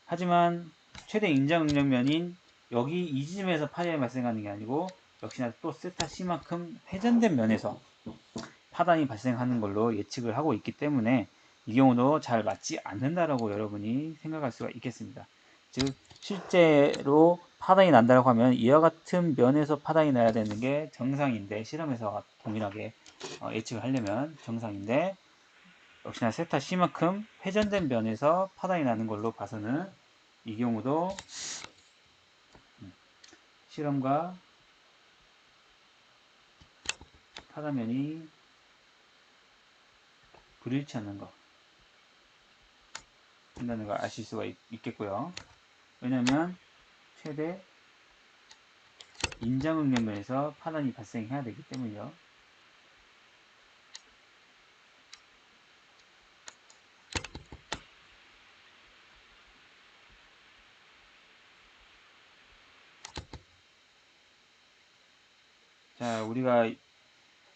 Speaker 1: 하지만 최대 인장응력면인 여기 이 지점에서 파단이 발생하는 게 아니고 역시나 또 세타 C만큼 회전된 면에서 파단이 발생하는 걸로 예측을 하고 있기 때문에 이 경우도 잘 맞지 않는다라고 여러분이 생각할 수가 있겠습니다. 즉 실제로 파단이 난다고 하면 이와 같은 면에서 파단이 나야 되는 게 정상인데 실험에서 동일하게 예측을 하려면 정상인데 역시나 세타 C만큼 회전된 면에서 파단이 나는 걸로 봐서는 이 경우도 실험과 파단면이 불일치하는 거 한다는 걸 아실 수가 있겠고요. 왜냐하면 최대 인장응력면에서 파단이 발생해야 되기 때문이요. 자, 우리가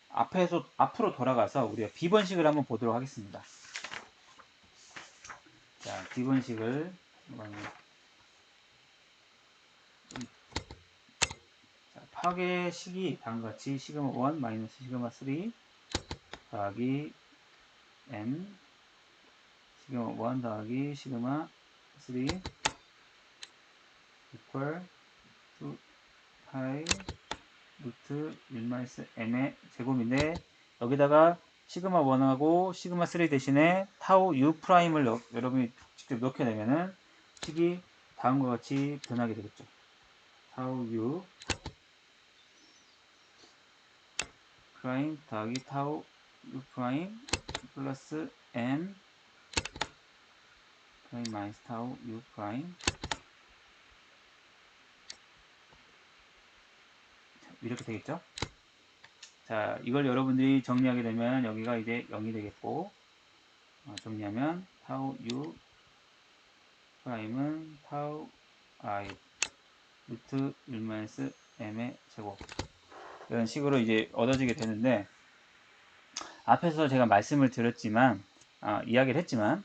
Speaker 1: 앞으로 돌아가서 우리가 B번식을 한번 보도록 하겠습니다. 자, B번식을 파괴식이 다음과 같이 시그마 1 마이너스 시그마 3 더하기 m 시그마 1 더하기 시그마 3 equal to 파이 루트 1 마이너스 m의 제곱인데 여기다가 시그마 1하고 시그마 3 대신에 타우 u 프라임을 여러분이 직접 넣게 되면은 식이 다음과 같이 변하게 되겠죠. 타우 u 프라임 더하기 타우 u 프라임 플러스 m 프라임 마이너스 타우 u 프라임 이렇게 되겠죠. 자, 이걸 여러분들이 정리하게 되면 여기가 이제 0이 되겠고 정리하면 타우 u 프라임은 타우 i 루트 1 마이너스 m의 제곱 이런 식으로 이제 얻어지게 되는데 앞에서 제가 말씀을 드렸지만 이야기를 했지만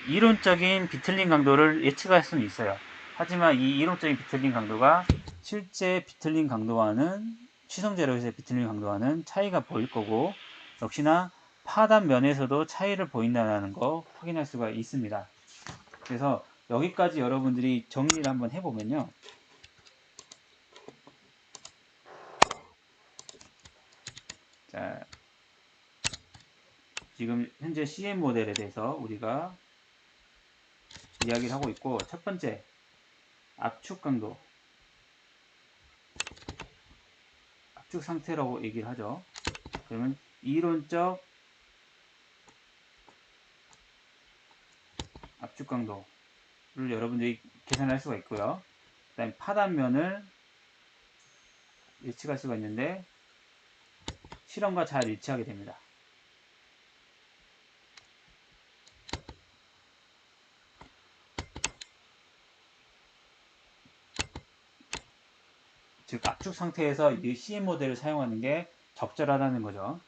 Speaker 1: 이론적인 비틀림 강도를 예측할 수는 있어요. 하지만 이 이론적인 비틀림 강도가 실제 비틀림 강도와는 취성제로에서의 비틀림 강도와는 차이가 보일 거고 역시나 파단 면에서도 차이를 보인다는 거 확인할 수가 있습니다. 그래서 여기까지 여러분들이 정리를 한번 해보면요. 자, 지금 현재 CM 모델에 대해서 우리가 이야기를 하고 있고 첫 번째 압축 강도 압축 상태라고 얘기를 하죠. 그러면 이론적 압축 강도를 여러분들이 계산할 수가 있고요. 그 다음에 파단면을 예측할 수가 있는데 실험과 잘 일치하게 됩니다. 즉 압축 상태에서 이 CM 모델을 사용하는 게 적절하다는 거죠.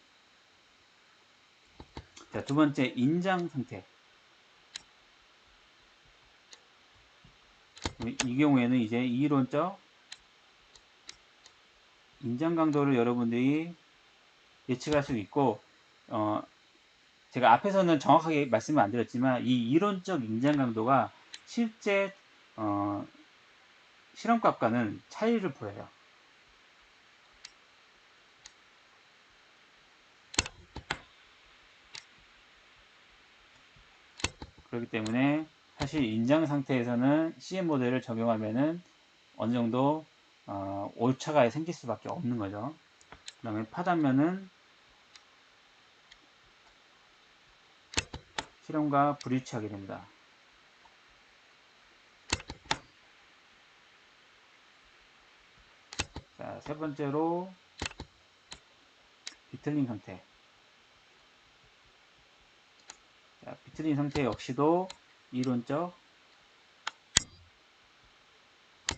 Speaker 1: 자, 두 번째 인장 상태. 이 경우에는 이제 이론적 인장 강도를 여러분들이 예측할 수 있고 제가 앞에서는 정확하게 말씀을 안 드렸지만 이 이론적 인장 강도가 실제 실험값과는 차이를 보여요. 그렇기 때문에 사실 인장 상태에서는 CM 모델을 적용하면은 어느 정도 오차가 생길 수밖에 없는 거죠. 그 다음에 파단면은 실험과 불일치하게 됩니다. 자, 세 번째로 비틀린 상태. 자, 비틀린 상태 역시도 이론적.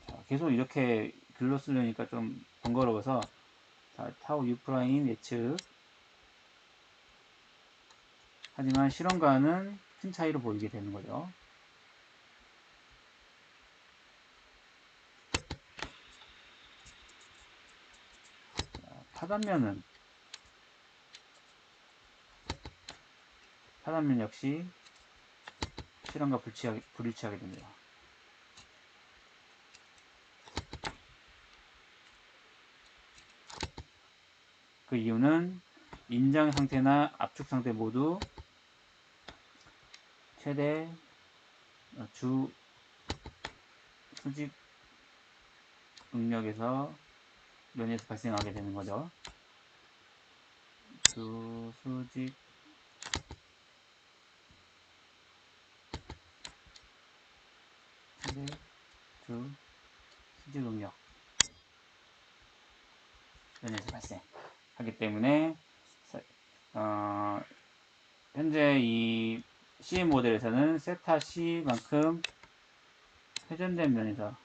Speaker 1: 자, 계속 이렇게 글로 쓰려니까 좀 번거로워서 자, 타우 U 프라임 예측. 하지만 실험과는 큰 차이로 보이게 되는 거죠. 자, 파단면 역시 실험과 불일치하게 됩니다. 그 이유는 인장 상태나 압축 상태 모두 최대 주 수직 응력에서 면에서 발생하게 되는 거죠. 주 수직 최대 주 수직 응력 면에서 발생하기 때문에 현재 이 CM 모델에서는 세타 C만큼 회전된 면에서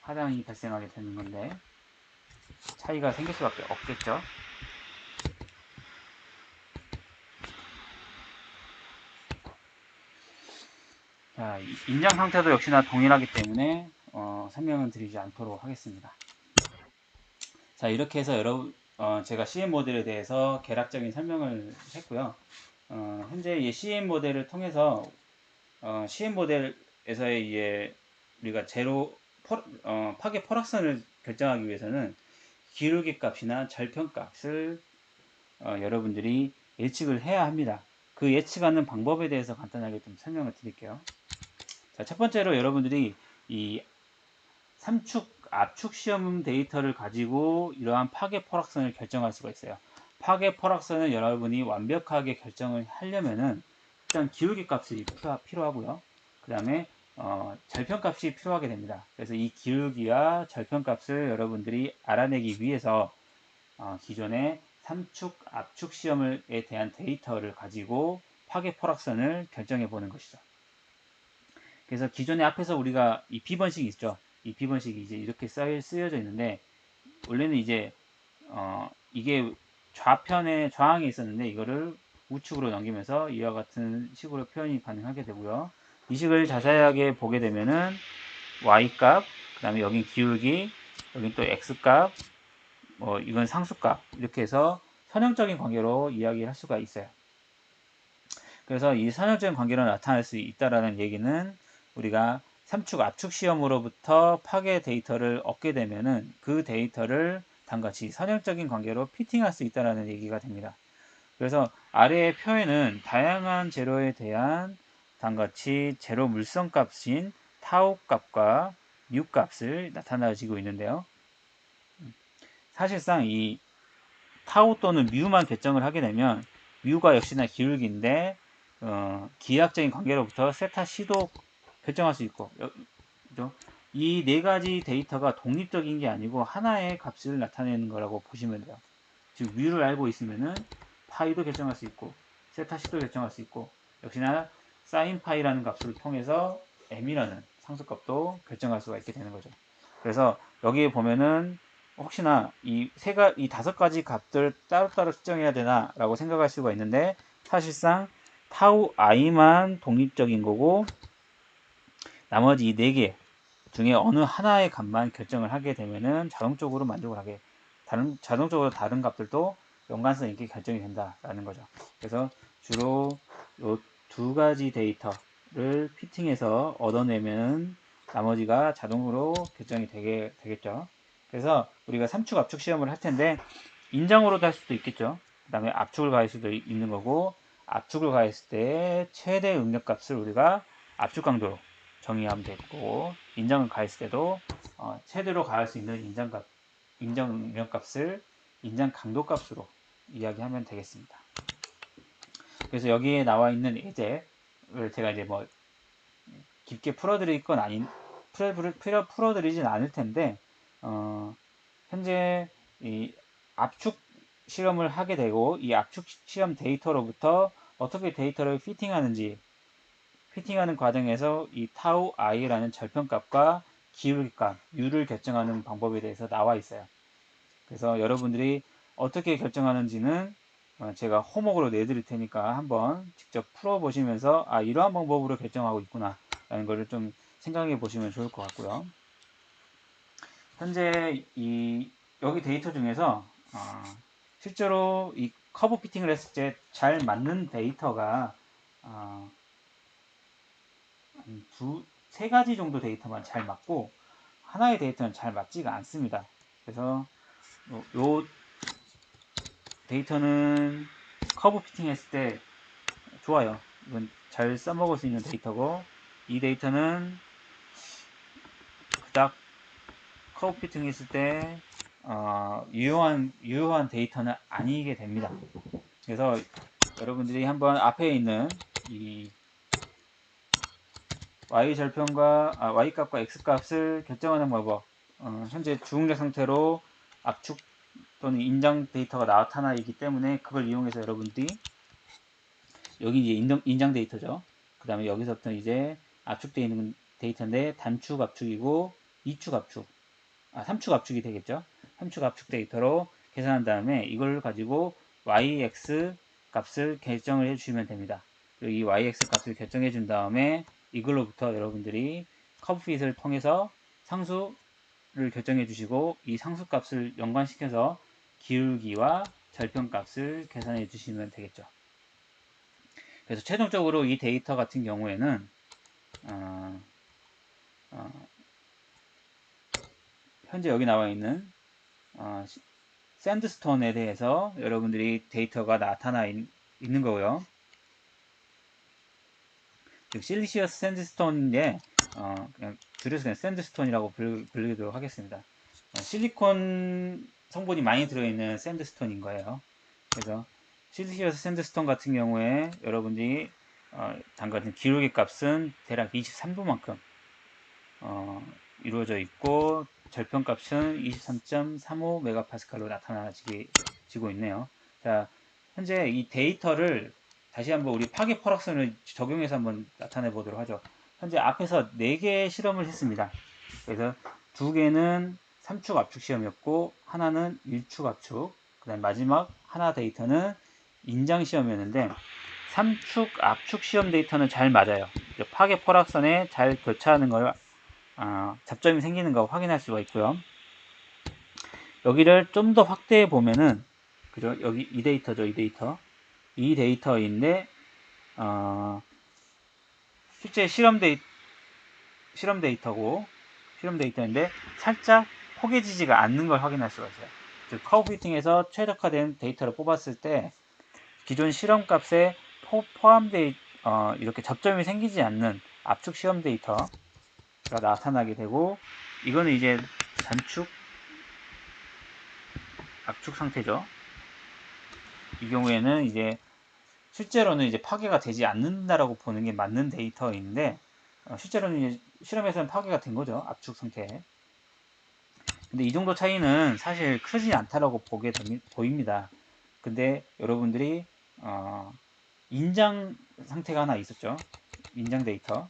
Speaker 1: 하단이 발생하게 되는 건데 차이가 생길 수밖에 없겠죠. 자, 인장 상태도 역시나 동일하기 때문에 설명을 드리지 않도록 하겠습니다. 자, 이렇게 해서 여러분 제가 CM 모델에 대해서 개략적인 설명을 했고요. 현재 이 CM 모델을 통해서 CM 모델에서의 이제 우리가 파괴 포락선을 결정하기 위해서는 기울기 값이나 절편 값을 여러분들이 예측을 해야 합니다. 그 예측하는 방법에 대해서 간단하게 좀 설명을 드릴게요. 자, 첫 번째로 여러분들이 이 압축 시험 데이터를 가지고 이러한 파괴 포락선을 결정할 수가 있어요. 파괴 포락선을 여러분이 완벽하게 결정을 하려면은 일단 기울기 값이 필요하고요. 그 다음에 절편 값이 필요하게 됩니다. 그래서 이 기울기와 절편 값을 여러분들이 알아내기 위해서 기존의 삼축, 압축 시험에 대한 데이터를 가지고 파괴 포락선을 결정해 보는 것이죠. 그래서 기존에 앞에서 우리가 이 B번식이 있죠. 이 B번식이 이제 이렇게 쓰여져 있는데, 원래는 이제, 이게 좌항에 있었는데, 이거를 우측으로 넘기면서 이와 같은 식으로 표현이 가능하게 되고요. 이 식을 자세하게 보게 되면은, Y값, 그 다음에 여긴 기울기, 여긴 또 X값, 이건 상수값, 이렇게 해서 선형적인 관계로 이야기를 할 수가 있어요. 그래서 이 선형적인 관계로 나타날 수 있다라는 얘기는 우리가 삼축 압축 시험으로부터 파괴 데이터를 얻게 되면은 그 데이터를 단같이 선형적인 관계로 피팅할 수 있다라는 얘기가 됩니다. 그래서 아래의 표에는 다양한 재료에 대한 단같이 재료 물성 값인 타우 값과 뮤 값을 나타내지고 있는데요. 사실상 이 타우 또는 뮤만 결정을 하게 되면 뮤가 역시나 기울기인데 기하학적인 관계로부터 세타 C도 결정할 수 있고, 이 네 가지 데이터가 독립적인 게 아니고 하나의 값을 나타내는 거라고 보시면 돼요. 즉 뮤를 알고 있으면은 파이도 결정할 수 있고 세타 C도 결정할 수 있고, 역시나 사인 파이라는 값을 통해서 m이라는 상수값도 결정할 수가 있게 되는 거죠. 그래서 여기에 보면은 혹시나 이 다섯 가지 값들 따로따로 측정해야 되나라고 생각할 수가 있는데, 사실상 타우 i만 독립적인 거고 나머지 이 네 개 중에 어느 하나의 값만 결정을 하게 되면은 자동적으로 만족을 하게 자동적으로 다른 값들도 연관성 있게 결정이 된다라는 거죠. 그래서 주로 이 두 가지 데이터를 피팅해서 얻어내면 나머지가 자동으로 결정이 되겠죠. 그래서 우리가 삼축 압축 시험을 할 텐데 인장으로도 할 수도 있겠죠. 그 다음에 압축을 가할 수도 있는 거고, 압축을 가했을 때 최대 응력 값을 우리가 압축 강도로 정의하면 되고, 인장을 가했을 때도 최대로 가할 수 있는 인정 응력 값을 인장 강도 값으로 이야기하면 되겠습니다. 그래서 여기에 나와 있는 예제를 제가 이제 뭐 깊게 풀어드릴 건 풀어드리진 않을 텐데, 현재 이 압축 실험을 하게 되고, 이 압축 실험 데이터로부터 어떻게 데이터를 피팅하는 과정에서 이 타우 i라는 절편값과 기울기값 u를 결정하는 방법에 대해서 나와 있어요. 그래서 여러분들이 어떻게 결정하는지는 제가 호목으로 내드릴 테니까 한번 직접 풀어보시면서 이러한 방법으로 결정하고 있구나 라는 것을 좀 생각해 보시면 좋을 것 같고요. 현재 여기 데이터 중에서 실제로 이 커브 피팅을 했을 때 잘 맞는 데이터가 세 가지 정도 데이터만 잘 맞고 하나의 데이터는 잘 맞지가 않습니다. 그래서 요 데이터는 커브 피팅 했을 때 좋아요. 이건 잘 써먹을 수 있는 데이터고, 이 데이터는 그닥 커브 피팅 했을 때 유효한 데이터는 아니게 됩니다. 그래서 여러분들이 한번 앞에 있는 이 y 값과 x 값을 결정하는 방법, 현재 주응력 상태로 압축 또는 인장 데이터가 나타나 있기 때문에 그걸 이용해서 여러분들이 여기 이제 인장 데이터죠. 그 다음에 여기서부터 이제 압축되어 있는 데이터인데 단축 압축이고 2축 압축, 3축 압축이 되겠죠. 3축 압축 데이터로 계산한 다음에 이걸 가지고 yx 값을 결정을 해주시면 됩니다. 그리고 이 yx 값을 결정해 준 다음에 이걸로부터 여러분들이 커브핏을 통해서 상수를 결정해 주시고 이 상수 값을 연관시켜서 기울기와 절편 값을 계산해 주시면 되겠죠. 그래서 최종적으로 이 데이터 같은 경우에는 현재 여기 나와 있는 샌드스톤에 대해서 여러분들이 데이터가 나타나 있는 거고요. 실리시어스 샌드스톤인데 그냥 줄여서 그냥 샌드스톤이라고 부르도록 하겠습니다. 실리콘 성분이 많이 들어있는 샌드스톤인 거예요. 그래서 실리시어스 샌드스톤 같은 경우에 여러분들이 담가진 기울기 값은 대략 23도만큼 이루어져 있고 절편 값은 23.35 메가파스칼로 나타나지고 있네요. 자, 현재 이 데이터를 다시 한번 우리 파괴 퍼럭션을 적용해서 한번 나타내 보도록 하죠. 현재 앞에서 4개의 실험을 했습니다. 그래서 2개는 3축 압축 시험이었고 하나는 1축 압축, 그 다음 마지막 하나 데이터는 인장 시험이었는데 3축 압축 시험 데이터는 잘 맞아요. 파괴 퍼락선에 잘 교차하는 걸 잡점이 생기는 거 확인할 수가 있고요. 여기를 좀 더 확대해 보면은 그죠? 여기 이 데이터죠, 이 데이터인데 실제 실험 데이터인데 살짝 포개지지가 않는 걸 확인할 수가 있어요. 즉 커브 피팅에서 최적화된 데이터를 뽑았을 때 기존 실험 값에 포함되어 이렇게 접점이 생기지 않는 압축 시험 데이터가 나타나게 되고, 이거는 이제 단축 압축 상태죠. 이 경우에는 이제 실제로는 이제 파괴가 되지 않는다라고 보는 게 맞는 데이터인데 실제로는 이제 실험에서는 파괴가 된 거죠. 압축 상태에. 근데 이 정도 차이는 사실 크지 않다라고 보입니다. 근데 여러분들이 인장 상태가 하나 있었죠. 인장 데이터.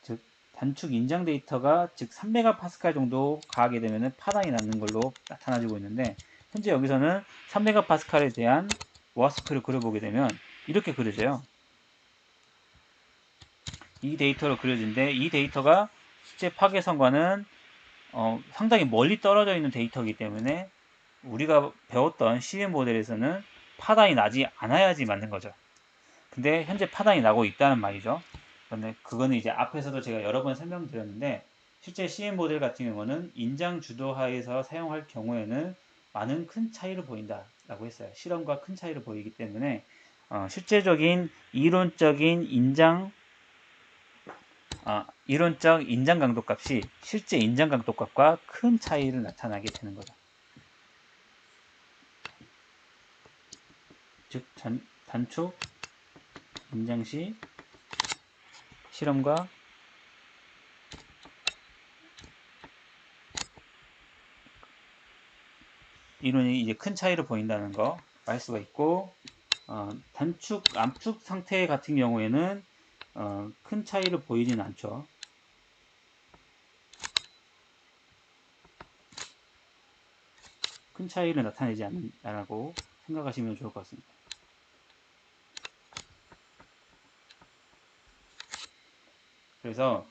Speaker 1: 즉 단축 인장 데이터가 즉 3메가파스칼 정도 가하게 되면 파단이 나는 걸로 나타나지고 있는데, 현재 여기서는 3메가파스칼에 대한 와스크를 그려보게 되면 이렇게 그려져요. 이 데이터로 그려진데 이 데이터가 실제 파괴선과는 상당히 멀리 떨어져 있는 데이터이기 때문에 우리가 배웠던 CM 모델에서는 파단이 나지 않아야지 맞는 거죠. 근데 현재 파단이 나고 있다는 말이죠. 그런데 그거는 이제 앞에서도 제가 여러 번 설명드렸는데 실제 CM 모델 같은 경우는 인장 주도하에서 사용할 경우에는 많은 큰 차이를 보인다라고 했어요. 실험과 큰 차이를 보이기 때문에 실제적인 이론적 인장 강도 값이 실제 인장 강도 값과 큰 차이를 나타나게 되는 거죠. 즉 단축 인장 시 실험과 이론이 이제 큰 차이를 보인다는 거 알 수가 있고, 단축 압축 상태 같은 경우에는 큰 차이를 보이진 않죠. 큰 차이를 나타내지 않는다고 생각하시면 좋을 것 같습니다. 그래서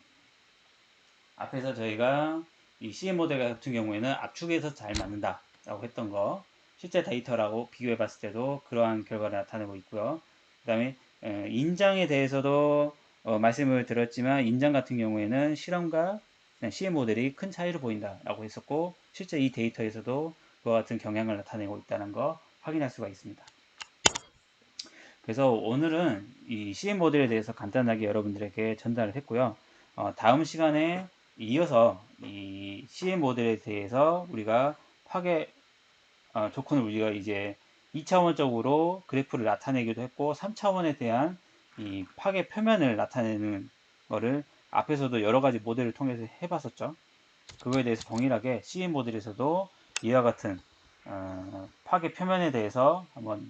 Speaker 1: 앞에서 저희가 이 CM 모델 같은 경우에는 압축에서 잘 맞는다 라고 했던 거, 실제 데이터라고 비교해 봤을 때도 그러한 결과를 나타내고 있고요. 그 다음에 인장에 대해서도 말씀을 드렸지만, 인장 같은 경우에는 실험과 CM 모델이 큰 차이를 보인다 라고 했었고, 실제 이 데이터에서도 그와 같은 경향을 나타내고 있다는 거 확인할 수가 있습니다. 그래서 오늘은 이 CM 모델에 대해서 간단하게 여러분들에게 전달을 했고요. 다음 시간에 이어서 이 CM 모델에 대해서 우리가 파괴 조건을 우리가 이제 2차원적으로 그래프를 나타내기도 했고, 3차원에 대한 이 파괴 표면을 나타내는 거를 앞에서도 여러 가지 모델을 통해서 해봤었죠. 그거에 대해서 동일하게 CM 모델에서도 이와 같은 파괴 표면에 대해서 한번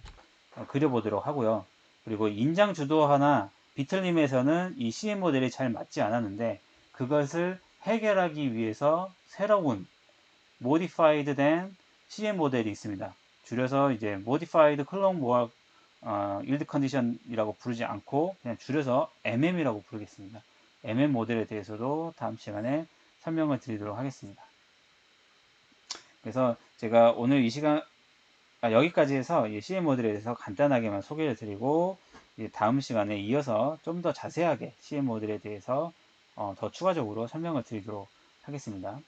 Speaker 1: 그려보도록 하고요. 그리고 인장 주도하나 비틀림에서는 이 CM 모델이 잘 맞지 않았는데, 그것을 해결하기 위해서 새로운 modified 된 CM 모델이 있습니다. 줄여서 이제 modified clone Moore yield condition이라고 부르지 않고 그냥 줄여서 MM이라고 부르겠습니다. MM 모델에 대해서도 다음 시간에 설명을 드리도록 하겠습니다. 그래서 제가 오늘 이 시간 여기까지 해서 CM 모델에 대해서 간단하게만 소개를 드리고, 다음 시간에 이어서 좀 더 자세하게 CM 모델에 대해서 더 추가적으로 설명을 드리도록 하겠습니다.